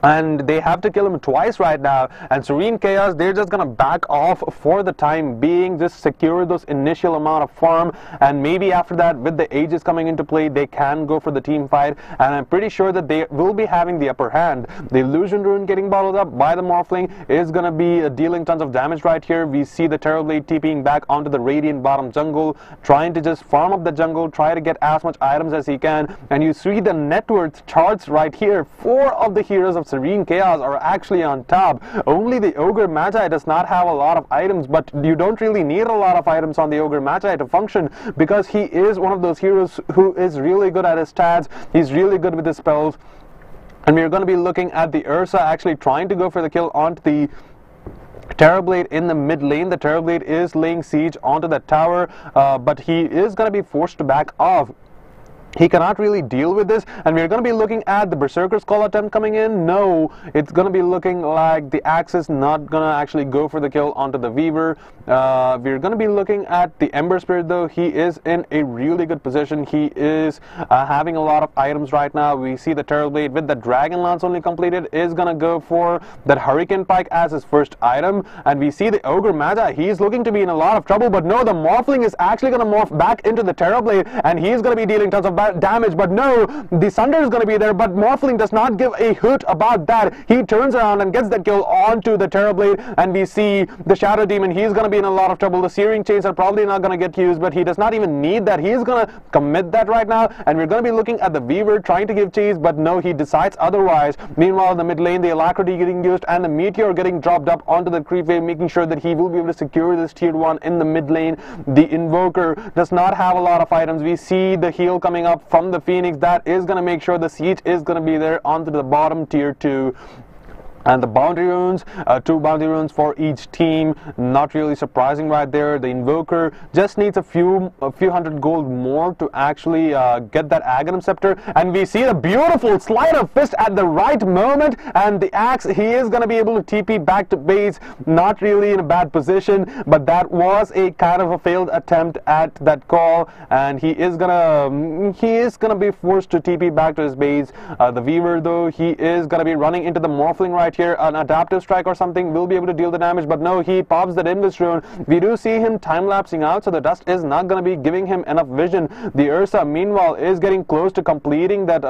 Speaker 3: and they have to kill him twice right now. And Serene Chaos, they're just gonna back off for the time being, just secure those initial amount of farm, and maybe after that, with the Aegis coming into play, they can go for the team fight, and I'm pretty sure that they will be having the upper hand. The Illusion Rune getting bottled up by the Morphling is gonna be dealing tons of damage right here. We see the Terrorblade TPing back onto the Radiant bottom jungle, trying to just farm up the jungle, try to get as much items as he can, and you see the net worth charts right here. 4 of the heroes of Serene Chaos are actually on top. Only the Ogre Magi does not have a lot of items, but you don't really need a lot of items on the Ogre Magi to function, because he is one of those heroes who is really good at his stats. He's really good with his spells, and we're going to be looking at the Ursa actually trying to go for the kill onto the Terrorblade in the mid lane. The Terrorblade is laying siege onto that tower, but he is going to be forced to back off. He cannot really deal with this, and we're going to be looking at the Berserker's Call attempt coming in. No, it's going to be looking like the Axe is not going to actually go for the kill onto the Weaver. We're going to be looking at the Ember Spirit though. He is in a really good position. He is having a lot of items right now. We see the Terrorblade with the Dragon Lance only completed is going to go for that Hurricane Pike as his first item, and we see the Ogre Magi. He's looking to be in a lot of trouble, but no, the Morphling is actually going to morph back into the Terrorblade, and he's going to be dealing tons of damage, but no, the Sunder is going to be there, but Morphling does not give a hoot about that. He turns around and gets that kill onto the Terrorblade, and we see the Shadow Demon. He's going to be in a lot of trouble. The Searing Chains are probably not going to get used, but he does not even need that. He's going to commit that right now, and we're going to be looking at the Weaver trying to give chase, but no, he decides otherwise. Meanwhile, in the mid lane, the Alacrity getting used and the Meteor getting dropped up onto the creep wave, making sure that he will be able to secure this tier 1 in the mid lane. The Invoker does not have a lot of items. We see the heal coming up from the Phoenix. That is going to make sure the siege is going to be there onto the bottom tier 2. And the bounty runes, 2 bounty runes for each team, not really surprising right there. The Invoker just needs a few hundred gold more to actually get that Aghanim Scepter. And we see a beautiful Sleight of Fist at the right moment, and the Axe, he is going to be able to TP back to base, not really in a bad position, but that was a kind of a failed attempt at that call, and he is gonna be forced to TP back to his base. The Weaver, though, he is gonna be running into the Morphling right here. An Adaptive Strike or something will be able to deal the damage, but no, he pops that Invis Rune. We do see him time-lapsing out, so the dust is not going to be giving him enough vision. The Ursa, meanwhile, is getting close to completing that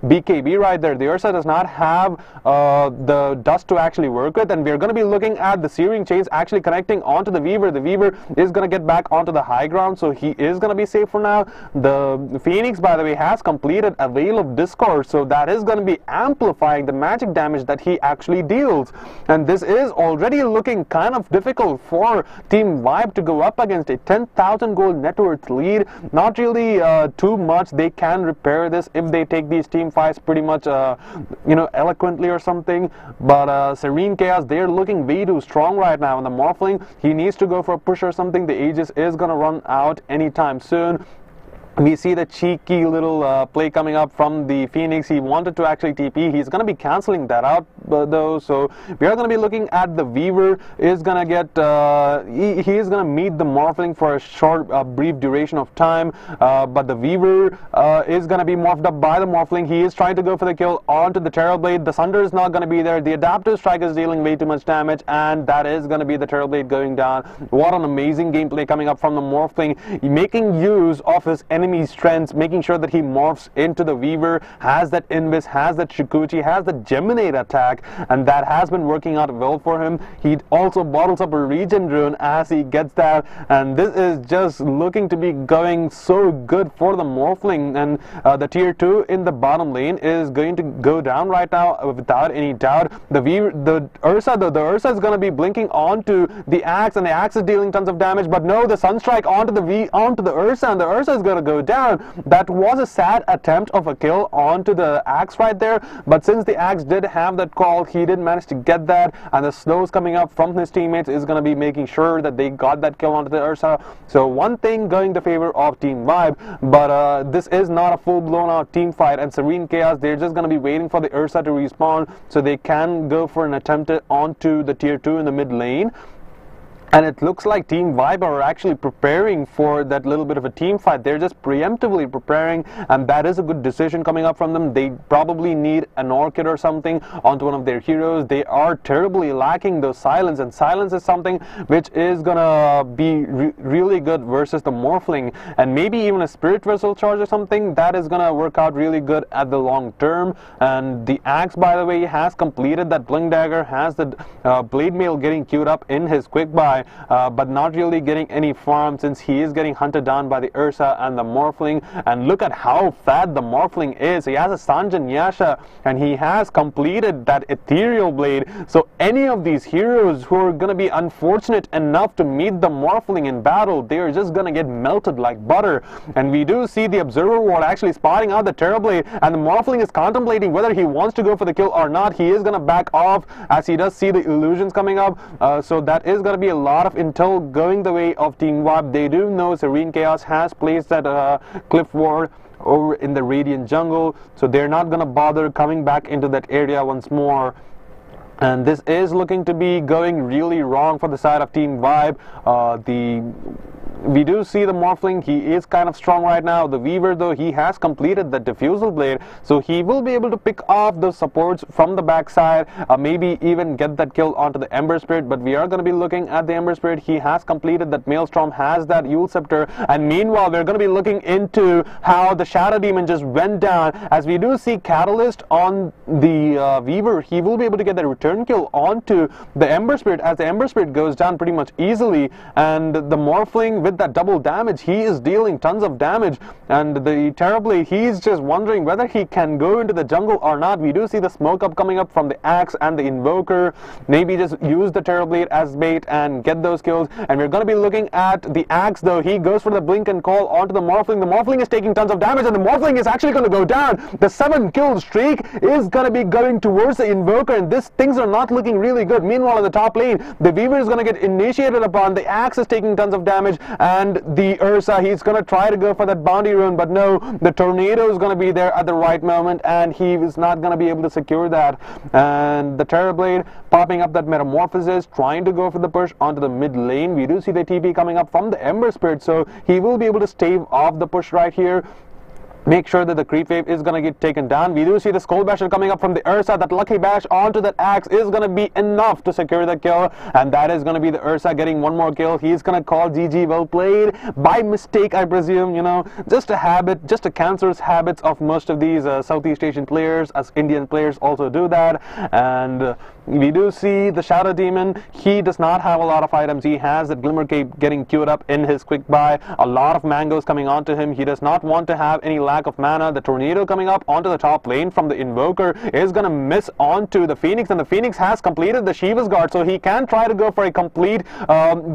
Speaker 3: BKB right there. The Ursa does not have the dust to actually work with, and we're going to be looking at the Searing Chains actually connecting onto the Weaver. The Weaver is going to get back onto the high ground, so he is going to be safe for now. The Phoenix, by the way, has completed a Veil of Discord, so that is going to be amplifying the magic damage that he actually deals, and this is already looking kind of difficult for Team Vibe to go up against a 10,000 gold net worth lead. Not really too much. They can repair this if they take these team fights pretty much eloquently or something, but Serene Chaos, they're looking way too strong right now, and the Morphling, he needs to go for a push or something. The Aegis is gonna run out anytime soon. We see the cheeky little play coming up from the Phoenix. He wanted to actually TP. He's going to be cancelling that out though. So we are going to be looking at the Weaver is going to get, he is going to meet the Morphling for a short, brief duration of time. But the Weaver is going to be morphed up by the Morphling. He is trying to go for the kill onto the Terrorblade. The Sunder is not going to be there. The Adaptive Strike is dealing way too much damage, and that is going to be the Terrorblade going down. What an amazing gameplay coming up from the Morphling, making use of his enemy strengths, making sure that he morphs into the Weaver, has that Invis, has that Shikuchi, has the Geminate attack, and that has been working out well for him. He also bottles up a Regen Rune as he gets that, and this is just looking to be going so good for the Morphling. And the tier 2 in the bottom lane is going to go down right now without any doubt. The Ursa, though, the Ursa is going to be blinking onto the Axe, and the Axe is dealing tons of damage, but no, the Sunstrike onto the Ursa, and the Ursa is going to go down. That was a sad attempt of a kill onto the Axe right there, but since the Axe did have that call, he did manage to get that, and the slows coming up from his teammates is going to be making sure that they got that kill onto the Ursa. So one thing going the favor of Team Vibe, but this is not a full-blown out team fight, and Serene Chaos, they're just going to be waiting for the Ursa to respawn so they can go for an attempt onto the tier 2 in the mid lane. And it looks like Team Vibe are actually preparing for that little bit of a team fight. They're just preemptively preparing, and that is a good decision coming up from them. They probably need an Orchid or something onto one of their heroes. They are terribly lacking those Silence, and Silence is something which is gonna be really good versus the Morphling, and maybe even a Spirit Vessel charge or something. That is gonna work out really good at the long term. And the Axe, by the way, has completed that Blink Dagger, has the Blade Mail getting queued up in his quick buy. But not really getting any farm since he is getting hunted down by the Ursa and the Morphling. And look at how fat the Morphling is. He has a Sanjan Yasha, and he has completed that Ethereal Blade. So any of these heroes who are going to be unfortunate enough to meet the Morphling in battle, they are just going to get melted like butter. And we do see the Observer Ward actually spotting out the Terrorblade, and the Morphling is contemplating whether he wants to go for the kill or not. He is going to back off as he does see the illusions coming up. So that is going to be a lot of intel going the way of Team Vibe. They do know Serene Chaos has placed that Cliff Ward over in the Radiant Jungle, so they're not going to bother coming back into that area once more. And this is looking to be going really wrong for the side of Team Vibe. we do see the Morphling. He is kind of strong right now. The Weaver, though, he has completed the Diffusal Blade, so he will be able to pick off those supports from the backside, maybe even get that kill onto the Ember Spirit. But we are going to be looking at the Ember Spirit. He has completed that Maelstrom, has that Yule Scepter, and meanwhile we're going to be looking into how the Shadow Demon just went down, as we do see Catalyst on the Weaver. He will be able to get the return kill onto the Ember Spirit, as the Ember Spirit goes down pretty much easily, and the Morphling with that double damage, he is dealing tons of damage, and the Terrorblade, he's just wondering whether he can go into the jungle or not. We do see the smoke up coming up from the Axe and the Invoker. Maybe just use the Terrorblade as bait and get those kills, and we're going to be looking at the Axe, though. He goes for the blink and call onto the Morphling. The Morphling is taking tons of damage, and the Morphling is actually going to go down. The 7-kill streak is going to be going towards the Invoker, and things are not looking really good. Meanwhile, in the top lane, the Weaver is going to get initiated upon. The Axe is taking tons of damage, and the Ursa, he's going to try to go for that bounty rune, but no, the Tornado is going to be there at the right moment, and he is not going to be able to secure that. And the Terrorblade popping up that Metamorphosis, trying to go for the push onto the mid lane. We do see the TP coming up from the Ember Spirit, so he will be able to stave off the push right here. Make sure that the creep wave is going to get taken down. We do see the Skull Basher coming up from the Ursa. That Lucky Bash onto that Axe is going to be enough to secure the kill, and that is going to be the Ursa getting one more kill. He's going to call GG, well played, by mistake, I presume. You know, just a habit, just a cancerous habits of most of these Southeast Asian players, as Indian players also do that. And we do see the Shadow Demon. He does not have a lot of items. He has the Glimmer Cape getting queued up in his quick buy. A lot of mangoes coming onto him. He does not want to have any lack of mana. The Tornado coming up onto the top lane from the Invoker is going to miss onto the Phoenix, and the Phoenix has completed the Shiva's Guard, so he can try to go for a complete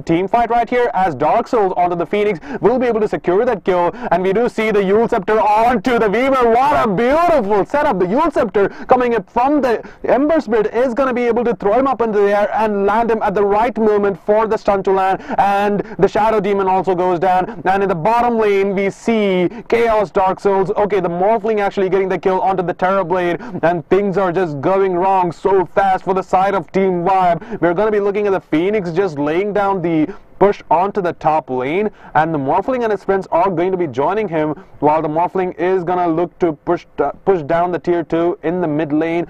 Speaker 3: team fight right here, as Dark Souls onto the Phoenix will be able to secure that kill. And we do see the Yule Scepter onto the Weaver. What a beautiful setup. The Yule Scepter coming up from the Ember Spirit is going to be able to throw him up into the air and land him at the right moment for the stun to land, and the Shadow Demon also goes down. And in the bottom lane we see Chaos Dark Souls. Okay, the Morphling actually getting the kill onto the Terrorblade, and things are just going wrong so fast for the side of Team Vibe. We're going to be looking at the Phoenix just laying down the push onto the top lane, and the Morphling and his friends are going to be joining him, while the Morphling is going to look to push down the tier 2 in the mid lane.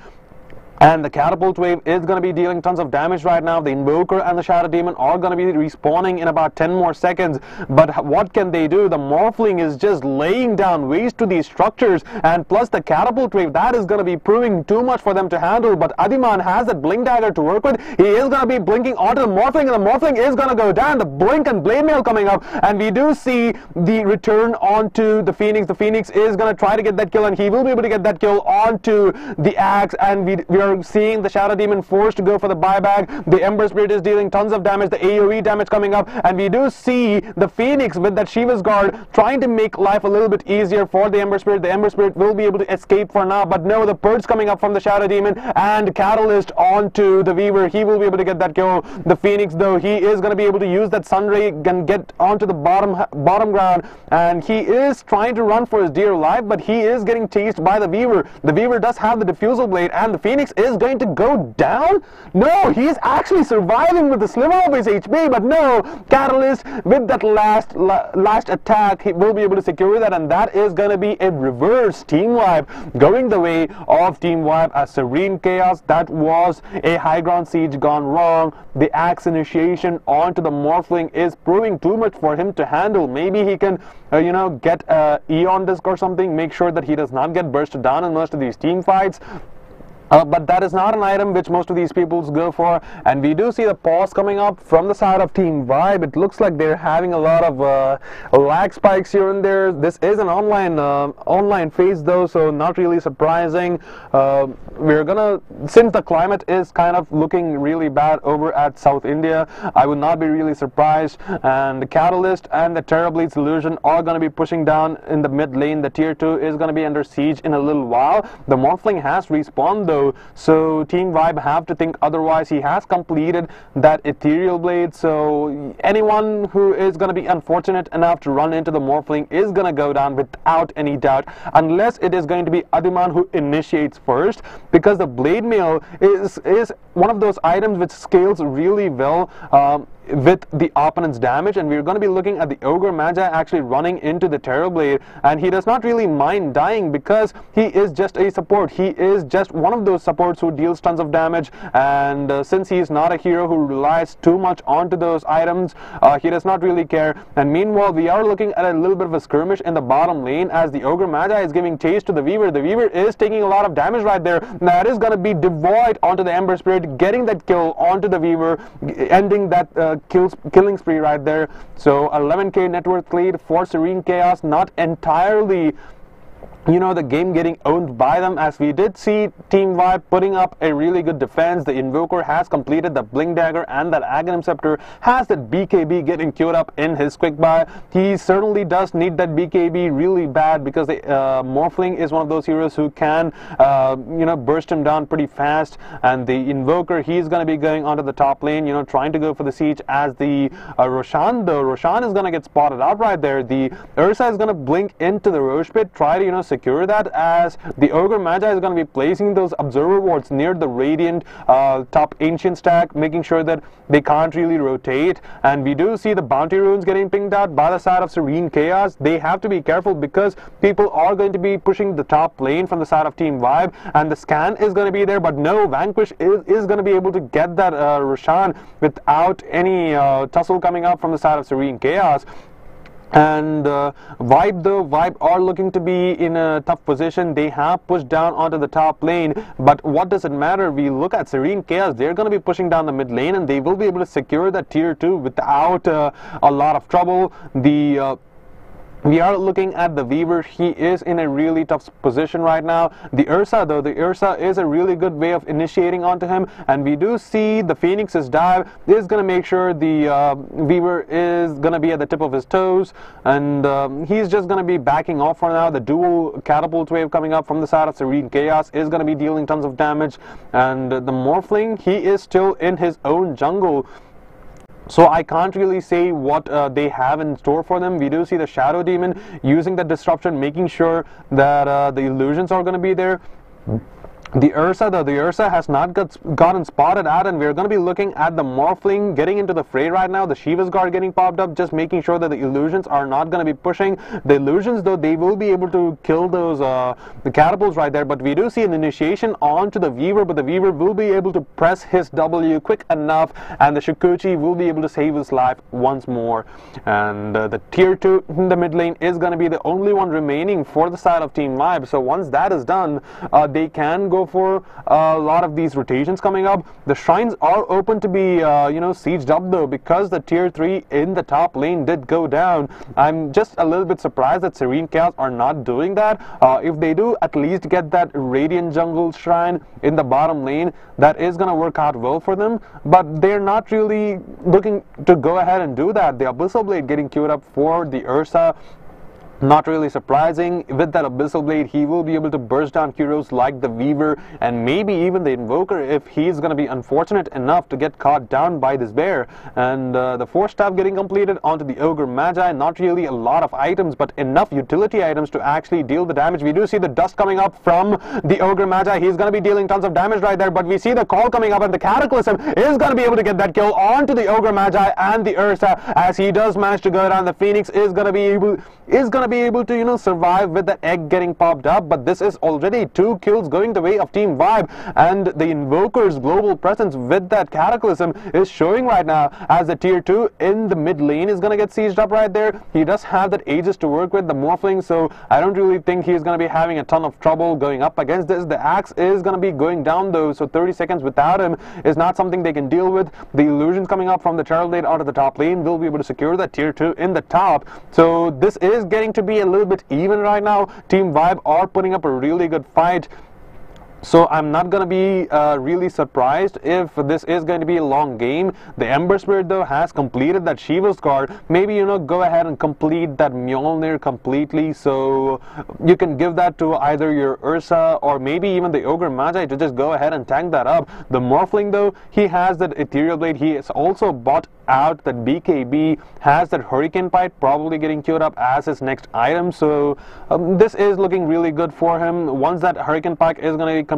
Speaker 3: And the Catapult Wave is going to be dealing tons of damage right now. The Invoker and the Shadow Demon are going to be respawning in about 10 more seconds. But what can they do? The Morphling is just laying down waste to these structures. And plus the Catapult Wave, that is going to be proving too much for them to handle. But Adiman has that Blink Dagger to work with. He is going to be blinking onto the Morphling, and the Morphling is going to go down. The Blink and Blade Mail coming up. And we do see the return onto the Phoenix. The Phoenix is going to try to get that kill, and he will be able to get that kill onto the Axe. And we are seeing the Shadow Demon forced to go for the buyback. The Ember Spirit is dealing tons of damage, the AoE damage coming up, and we do see the Phoenix with that Shiva's Guard trying to make life a little bit easier for the Ember Spirit. The Ember Spirit will be able to escape for now, but no, the Purge coming up from the Shadow Demon, and Catalyst onto the Weaver. He will be able to get that kill. The Phoenix, though, he is going to be able to use that Sunray and get onto the bottom ground, and he is trying to run for his dear life, but he is getting chased by the Weaver. The Weaver does have the Diffusal Blade, and the Phoenix is going to go down? No, he's actually surviving with the sliver of his HP, but no, Catalyst with that last attack, he will be able to secure that, and that is going to be a reverse Team Vibe, going the way of Team Vibe as Serene Chaos. That was a high ground siege gone wrong. The Axe initiation onto the Morphling is proving too much for him to handle. Maybe he can, get Eon Disc or something, make sure that he does not get bursted down in most of these team fights. But that is not an item which most of these people go for, and we do see the pause coming up from the side of Team Vibe. It looks like they're having a lot of lag spikes here and there. This is an online phase though, so not really surprising. We're gonna, since the climate is kind of looking really bad over at South India, I would not be really surprised. And the Catalyst and the Terrorblade's Illusion are going to be pushing down in the mid lane. The tier 2 is going to be under siege in a little while. The Morphling has respawned though, so Team Vibe have to think otherwise. He has completed that Ethereal Blade, so anyone who is going to be unfortunate enough to run into the Morphling is going to go down without any doubt, unless it is going to be Adiman who initiates first, because the Blade Mail is one of those items which scales really well. with the opponent's damage, and we're going to be looking at the Ogre Magi actually running into the Terrorblade, and he does not really mind dying because he is just a support. He is just one of those supports who deals tons of damage, and since he is not a hero who relies too much onto those items, he does not really care. And meanwhile, we are looking at a little bit of a skirmish in the bottom lane as the Ogre Magi is giving chase to the Weaver. The Weaver is taking a lot of damage right there. That is going to be devoid onto the Ember Spirit, getting that kill onto the Weaver, ending that killing spree right there. So 11k net worth lead for Serene Chaos, not entirely, you know, the game getting owned by them, as we did see Team Vibe putting up a really good defense. The Invoker has completed the Blink Dagger, and that Aghanim Scepter has that BKB getting queued up in his quick buy. He certainly does need that BKB really bad because the Morphling is one of those heroes who can, you know, burst him down pretty fast. And the Invoker, he's going to be going onto the top lane, you know, trying to go for the siege, as the Roshan, though, Roshan is going to get spotted out right there. The Ursa is going to blink into the Roche Pit, try to, you know, secure that, as the Ogre Magi is going to be placing those observer wards near the Radiant top ancient stack, making sure that they can't really rotate. And we do see the bounty runes getting pinged out by the side of Serene Chaos. They have to be careful because people are going to be pushing the top lane from the side of Team Vibe, and the scan is going to be there, but no, Vanquish is going to be able to get that Roshan without any tussle coming up from the side of Serene Chaos. And Vibe are looking to be in a tough position. They have pushed down onto the top lane, but what does it matter? We look at Serene Chaos, they're going to be pushing down the mid lane, and they will be able to secure that tier 2 without a lot of trouble. We are looking at the Weaver. He is in a really tough position right now. The Ursa, though, the Ursa is a really good way of initiating onto him, and we do see the Phoenix's dive is going to make sure the Weaver is going to be at the tip of his toes, and he's just going to be backing off for now. The dual catapult wave coming up from the side of Serene Chaos is going to be dealing tons of damage, and the Morphling, he is still in his own jungle. So I can't really say what they have in store for them. We do see the Shadow Demon using the disruption, making sure that the illusions are going to be there. The Ursa, though, the Ursa has not gotten spotted out, and we're going to be looking at the Morphling getting into the fray right now. The Shiva's Guard getting popped up, just making sure that the illusions are not going to be pushing. The illusions, though, they will be able to kill those the catapults right there, but we do see an initiation onto the Weaver, but the Weaver will be able to press his W quick enough, and the Shikuchi will be able to save his life once more. And the tier 2 in the mid lane is going to be the only one remaining for the side of Team Vibe. So once that is done, they can go for a lot of these rotations coming up. The shrines are open to be you know, sieged up, though, because the tier 3 in the top lane did go down. I'm just a little bit surprised that Serene Chaos are not doing that. If they do at least get that Radiant Jungle shrine in the bottom lane, that is going to work out well for them, but they're not really looking to go ahead and do that. The Abyssal Blade getting queued up for the Ursa. Not really surprising. With that Abyssal Blade, he will be able to burst down heroes like the Weaver and maybe even the Invoker if he's going to be unfortunate enough to get caught down by this bear. And the Force Staff getting completed onto the Ogre Magi. Not really a lot of items, but enough utility items to actually deal the damage. We do see the dust coming up from the Ogre Magi. He's going to be dealing tons of damage right there, but we see the call coming up, and the Cataclysm is going to be able to get that kill onto the Ogre Magi and the Ursa, as he does manage to go down. The Phoenix is going to be able to, you know, survive with the egg getting popped up, but this is already 2 kills going the way of Team Vibe, and the Invoker's global presence with that Cataclysm is showing right now, as the tier 2 in the mid lane is going to get sieged up right there. He does have that Aegis to work with, the Morphling, so I don't really think he's going to be having a ton of trouble going up against this. The Axe is going to be going down, though, so 30 seconds without him is not something they can deal with. The illusions coming up from the Terrorblade onto the top lane will be able to secure that tier 2 in the top, so this is getting to be a little bit even right now. Team Vibe are putting up a really good fight. So I'm not going to be really surprised if this is going to be a long game. The Ember Spirit, though, has completed that Shiva's Guard. Maybe, you know, go ahead and complete that Mjolnir completely, so you can give that to either your Ursa or maybe even the Ogre Magi to just go ahead and tank that up. The Morphling, though, he has that Ethereal Blade. He has also bought out that BKB, has that Hurricane Pipe probably getting queued up as his next item, so this is looking really good for him. Once that Hurricane Pipe is going to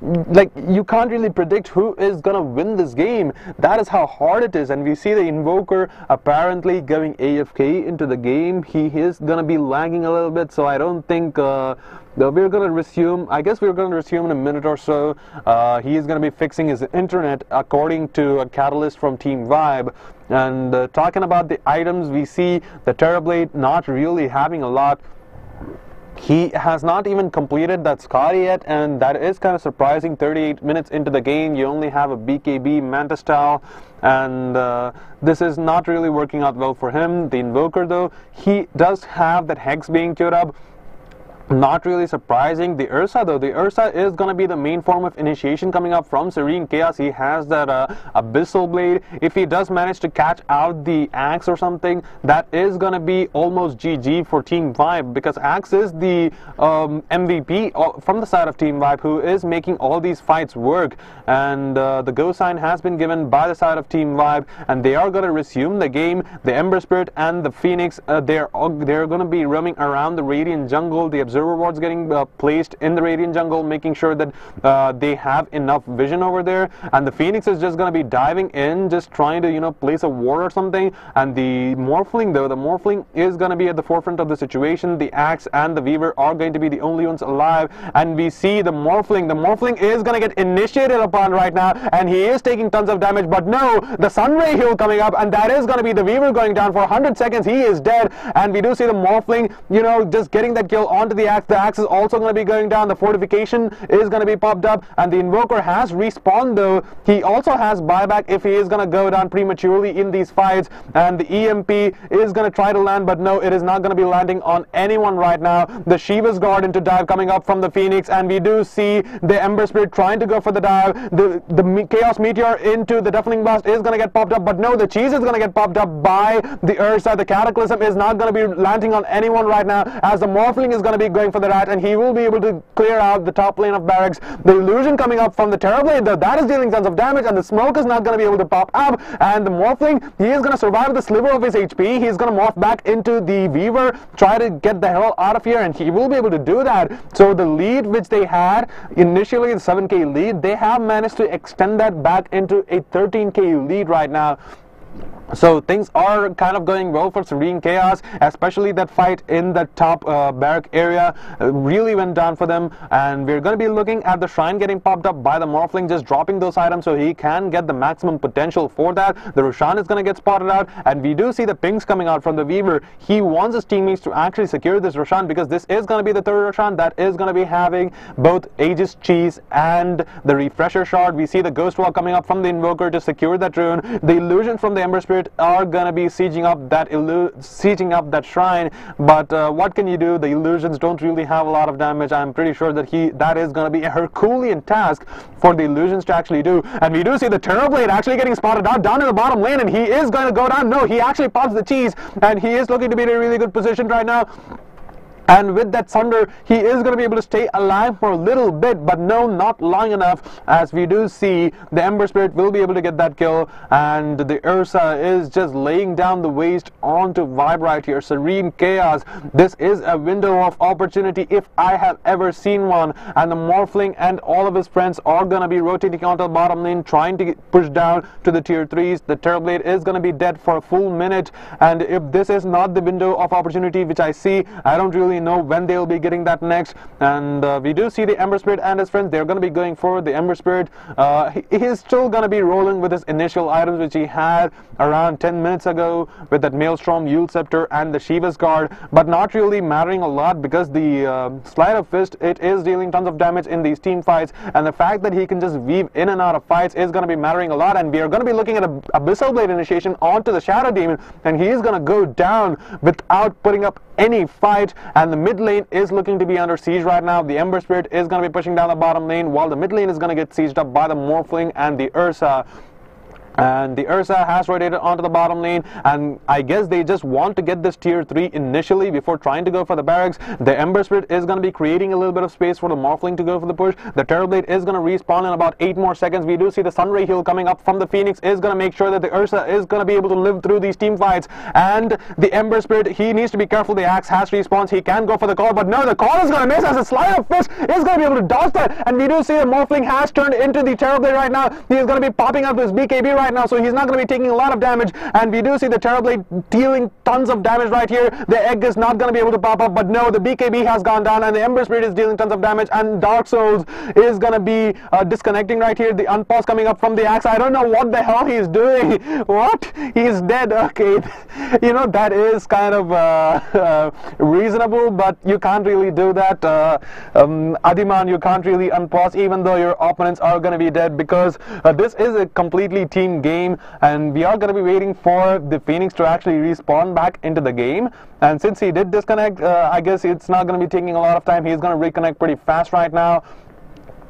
Speaker 3: like, you can't really predict who is gonna win this game. That is how hard it is. And we see the Invoker apparently going AFK into the game. He is gonna be lagging a little bit, so I don't think we're gonna resume. I guess we're gonna resume in a minute or so. He is gonna be fixing his internet, according to a catalyst from Team Vibe. And talking about the items, we see the Terrorblade not really having a lot. He has not even completed that Scotty yet, and that is kind of surprising. 38 minutes into the game, you only have a BKB Manta style, and this is not really working out well for him. The Invoker, though, he does have that Hex being queued up. Not really surprising. The Ursa, though, the Ursa is going to be the main form of initiation coming up from Serene Chaos. He has that Abyssal Blade. If he does manage to catch out the Axe or something, that is going to be almost GG for Team Vibe, because Axe is the MVP from the side of Team Vibe, who is making all these fights work. And the go sign has been given by the side of Team Vibe, and they are going to resume the game. The Ember Spirit and the Phoenix, they're going to be roaming around the Radiant jungle. The Observer Wards getting placed in the Radiant jungle, making sure that they have enough vision over there. And the Phoenix is just going to be diving in, just trying to, you know, place a ward or something. And the Morphling, though, the Morphling is going to be at the forefront of the situation. The Axe and the Weaver are going to be the only ones alive. And we see the Morphling. The Morphling is going to get initiated upon right now, and he is taking tons of damage. But no, the Sunray Heal coming up, and that is going to be the Weaver going down for 100 seconds. He is dead, and we do see the Morphling, you know, just getting that kill onto the Axe. The Axe is also going to be going down. The Fortification is going to be popped up, and the Invoker has respawned, though. He also has buyback if he is going to go down prematurely in these fights. And the EMP is going to try to land, but no, it is not going to be landing on anyone right now. The Shiva's Guard into dive coming up from the Phoenix, and we do see the Ember Spirit trying to go for the dive. The Chaos Meteor into the Deafening Blast is going to get popped up, but no, the Cheese is going to get popped up by the Ursa. The Cataclysm is not going to be landing on anyone right now, as the Morphling is going to be going for the Rat, and he will be able to clear out the top lane of barracks. The Illusion coming up from the Terrorblade, though, that is dealing tons of damage, and the Smoke is not going to be able to pop up. And the Morphling, he is going to survive the sliver of his HP. He is going to morph back into the Weaver, try to get the hell out of here, and he will be able to do that. So the lead which they had initially, the 7k lead, they have managed to extend that back into a 13k lead right now. So things are kind of going well for Serene Chaos, especially that fight in the top barrack area really went down for them. And we're going to be looking at the Shrine getting popped up by the Morphling, just dropping those items so he can get the maximum potential for that. The Roshan is going to get spotted out, and we do see the pings coming out from the Weaver. He wants his teammates to actually secure this Roshan, because this is going to be the third Roshan that is going to be having both Aegis Cheese and the Refresher Shard. We see the Ghost Wall coming up from the Invoker to secure that rune. The Illusion from the Ember Spirit are gonna be sieging up that shrine, but what can you do? The illusions don't really have a lot of damage. I'm pretty sure that that is gonna be a Herculean task for the illusions to actually do. And we do see the Terrorblade actually getting spotted out down in the bottom lane, and he is going to go down. No, he actually pops the cheese, and he is looking to be in a really good position right now. And with that Sunder, he is going to be able to stay alive for a little bit, but no, not long enough, as we do see the Ember Spirit will be able to get that kill, and the Ursa is just laying down the waste onto Vibe right here. Serene Chaos, this is a window of opportunity if I have ever seen one, and the Morphling and all of his friends are going to be rotating onto the bottom lane, trying to push down to the tier 3s. The Terrorblade is going to be dead for a full minute, and if this is not the window of opportunity which I see, I don't really know when they'll be getting that next. And we do see the Ember Spirit and his friends, they're going to be going for the Ember Spirit. He is still going to be rolling with his initial items which he had around 10 minutes ago with that Maelstrom, Yule Scepter and the Shiva's Guard, but not really mattering a lot, because the Sleight of Fist, it is dealing tons of damage in these team fights, and the fact that he can just weave in and out of fights is going to be mattering a lot. And we are going to be looking at a Abyssal Blade initiation onto the Shadow Demon, and he is going to go down without putting up any fight. And the mid lane is looking to be under siege right now. The Ember Spirit is going to be pushing down the bottom lane, while the mid lane is going to get sieged up by the Morphling and the Ursa. And the Ursa has rotated onto the bottom lane, and I guess they just want to get this tier 3 initially before trying to go for the barracks. The Ember Spirit is going to be creating a little bit of space for the Morphling to go for the push. The Terrorblade is going to respawn in about 8 more seconds. We do see the Sunray heal coming up from the Phoenix is going to make sure that the Ursa is going to be able to live through these team fights. And the Ember Spirit, he needs to be careful. The Axe has respawns. He can go for the call, but no, the call is going to miss as a Sleight of Fist is going to be able to dodge that. And we do see the Morphling has turned into the Terrorblade right now. He is going to be popping up his BKB right now, so he's not going to be taking a lot of damage. And we do see the Terrorblade dealing tons of damage right here. The egg is not going to be able to pop up, but no, the BKB has gone down, and the Ember Spirit is dealing tons of damage, and Dark Souls is going to be disconnecting right here. The unpause coming up from the Axe. I don't know what the hell he's doing. What? He's dead. Okay. You know, that is kind of reasonable, but you can't really do that. Adiman, you can't really unpause even though your opponents are going to be dead, because this is a completely team game, and we are going to be waiting for the Phoenix to actually respawn back into the game. And since he did disconnect, I guess it's not going to be taking a lot of time. He's going to reconnect pretty fast right now.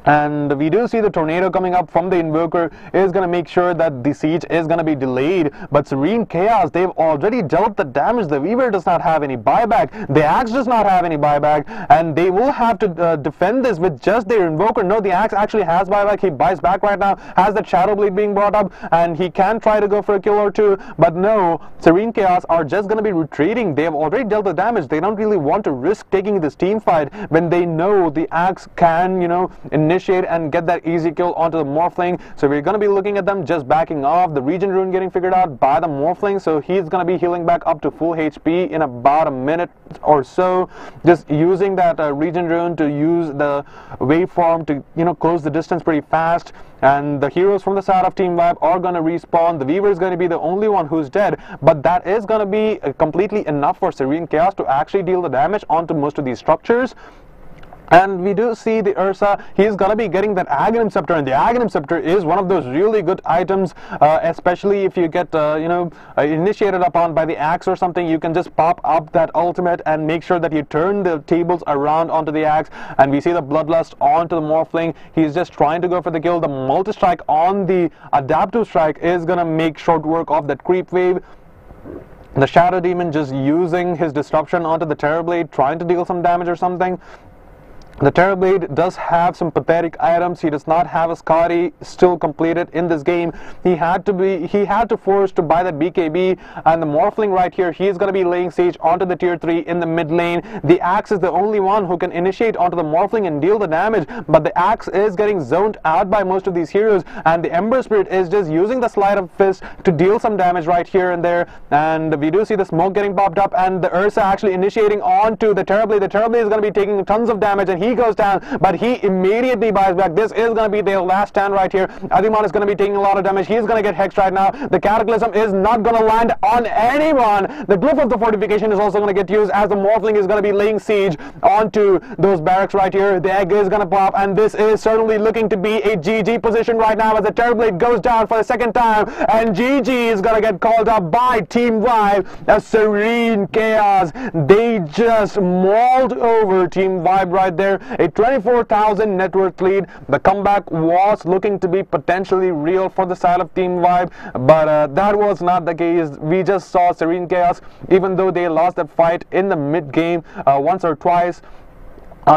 Speaker 3: And we do see the Tornado coming up from the Invoker is going to make sure that the siege is going to be delayed. But Serene Chaos, they've already dealt the damage. The Weaver does not have any buyback. The Axe does not have any buyback. And they will have to defend this with just their Invoker. No, the Axe actually has buyback. He buys back right now. Has the Shadow Blade being brought up. And he can try to go for a kill or two. But no, Serene Chaos are just going to be retreating. They have already dealt the damage. They don't really want to risk taking this team fight when they know the Axe can, you know, initiate and get that easy kill onto the Morphling. So we're going to be looking at them just backing off. The Regen Rune getting figured out by the Morphling, so he's going to be healing back up to full HP in about a minute or so. Just using that Regen Rune to use the waveform to, you know, close the distance pretty fast. And the heroes from the side of Team Vibe are going to respawn. The Weaver is going to be the only one who's dead, but that is going to be completely enough for Serene Chaos to actually deal the damage onto most of these structures. And we do see the Ursa, he's going to be getting that Aghanim Scepter, and the Aghanim Scepter is one of those really good items, especially if you get, initiated upon by the Axe or something. You can just pop up that ultimate and make sure that you turn the tables around onto the Axe. And we see the Bloodlust onto the Morphling. He's just trying to go for the kill. The Multi-Strike on the Adaptive Strike is going to make short work of that creep wave. The Shadow Demon just using his Disruption onto the Terrorblade, trying to deal some damage or something. The Terrorblade does have some pathetic items. He does not have a Scotty still completed in this game. He had to force to buy that BKB, and the Morphling right here, he is going to be laying siege onto the tier 3 in the mid lane. The Axe is the only one who can initiate onto the Morphling and deal the damage, but the Axe is getting zoned out by most of these heroes, and the Ember Spirit is just using the Sleight of Fist to deal some damage right here and there. And we do see the smoke getting popped up, and the Ursa actually initiating onto the Terrorblade. The Terrorblade is going to be taking tons of damage, and he goes down, but he immediately buys back. This is going to be their last stand right here. Adimon is going to be taking a lot of damage. He's going to get hexed right now. The Cataclysm is not going to land on anyone. The Glyph of the Fortification is also going to get used as the Morphling is going to be laying siege onto those barracks right here. The egg is going to pop, and this is certainly looking to be a GG position right now as the Terrorblade goes down for the second time, and GG is going to get called up by Team Vibe as Serene Chaos. They just mauled over Team Vibe right there. A 24,000 net worth lead. The comeback was looking to be potentially real for the side of Team Vibe, but that was not the case. We just saw Serene Chaos, even though they lost that fight in the mid game once or twice,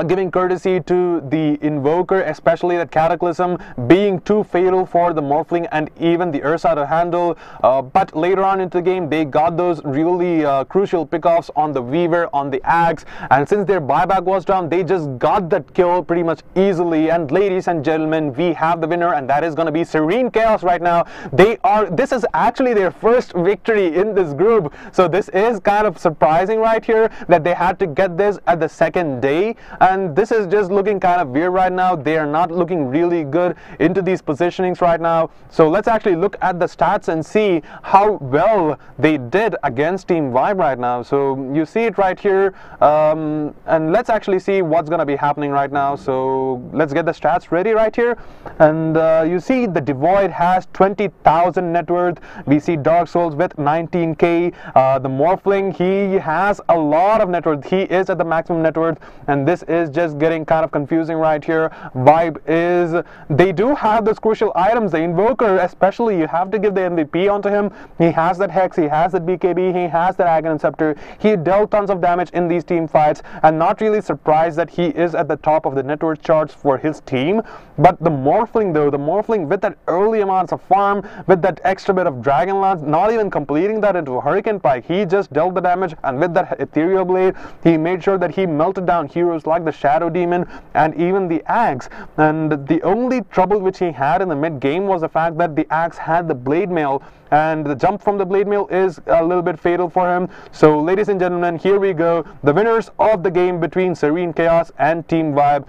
Speaker 3: giving courtesy to the Invoker, especially that Cataclysm being too fatal for the Morphling and even the Ursa to handle. But later on into the game, they got those really crucial pickoffs on the Weaver, on the Axe, and since their buyback was down, they just got that kill pretty much easily. And ladies and gentlemen, we have the winner, and that is going to be Serene Chaos right now. This is actually their first victory in this group, so this is kind of surprising right here that they had to get this at the second day. And this is just looking kind of weird right now. They are not looking really good into these positionings right now. So let's actually look at the stats and see how well they did against Team Vibe right now. So you see it right here, and let's actually see what's going to be happening right now. So let's get the stats ready right here. And you see the Devoid has 20,000 net worth. We see Dark Souls with 19k. The Morphling, he has a lot of net worth. He is at the maximum net worth, and this is just getting kind of confusing right here. Vibe is, they do have those crucial items. The Invoker especially, you have to give the MVP onto him. He has that Hex, he has that BKB, he has that Aghanim Scepter. He dealt tons of damage in these team fights, and not really surprised that he is at the top of the net worth charts for his team. But the Morphling though, the Morphling with that early amounts of farm, with that extra bit of Dragon Lance, not even completing that into a Hurricane Pike, he just dealt the damage, and with that Ethereal Blade, he made sure that he melted down heroes like the Shadow Demon and even the Axe. And the only trouble which he had in the mid game was the fact that the Axe had the Blade Mail, and the jump from the Blade Mail is a little bit fatal for him. So ladies and gentlemen, here we go. The winners of the game between Serene Chaos and Team Vibe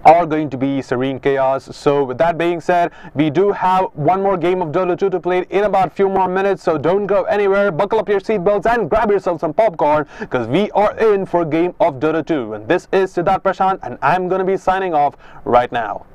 Speaker 3: are going to be Serene Chaos. So with that being said, we do have one more game of Dota 2 to play in about a few more minutes, so don't go anywhere. Buckle up your seatbelts and grab yourself some popcorn, because we are in for a game of Dota 2. And this is Siddharth Prashant, and I'm going to be signing off right now.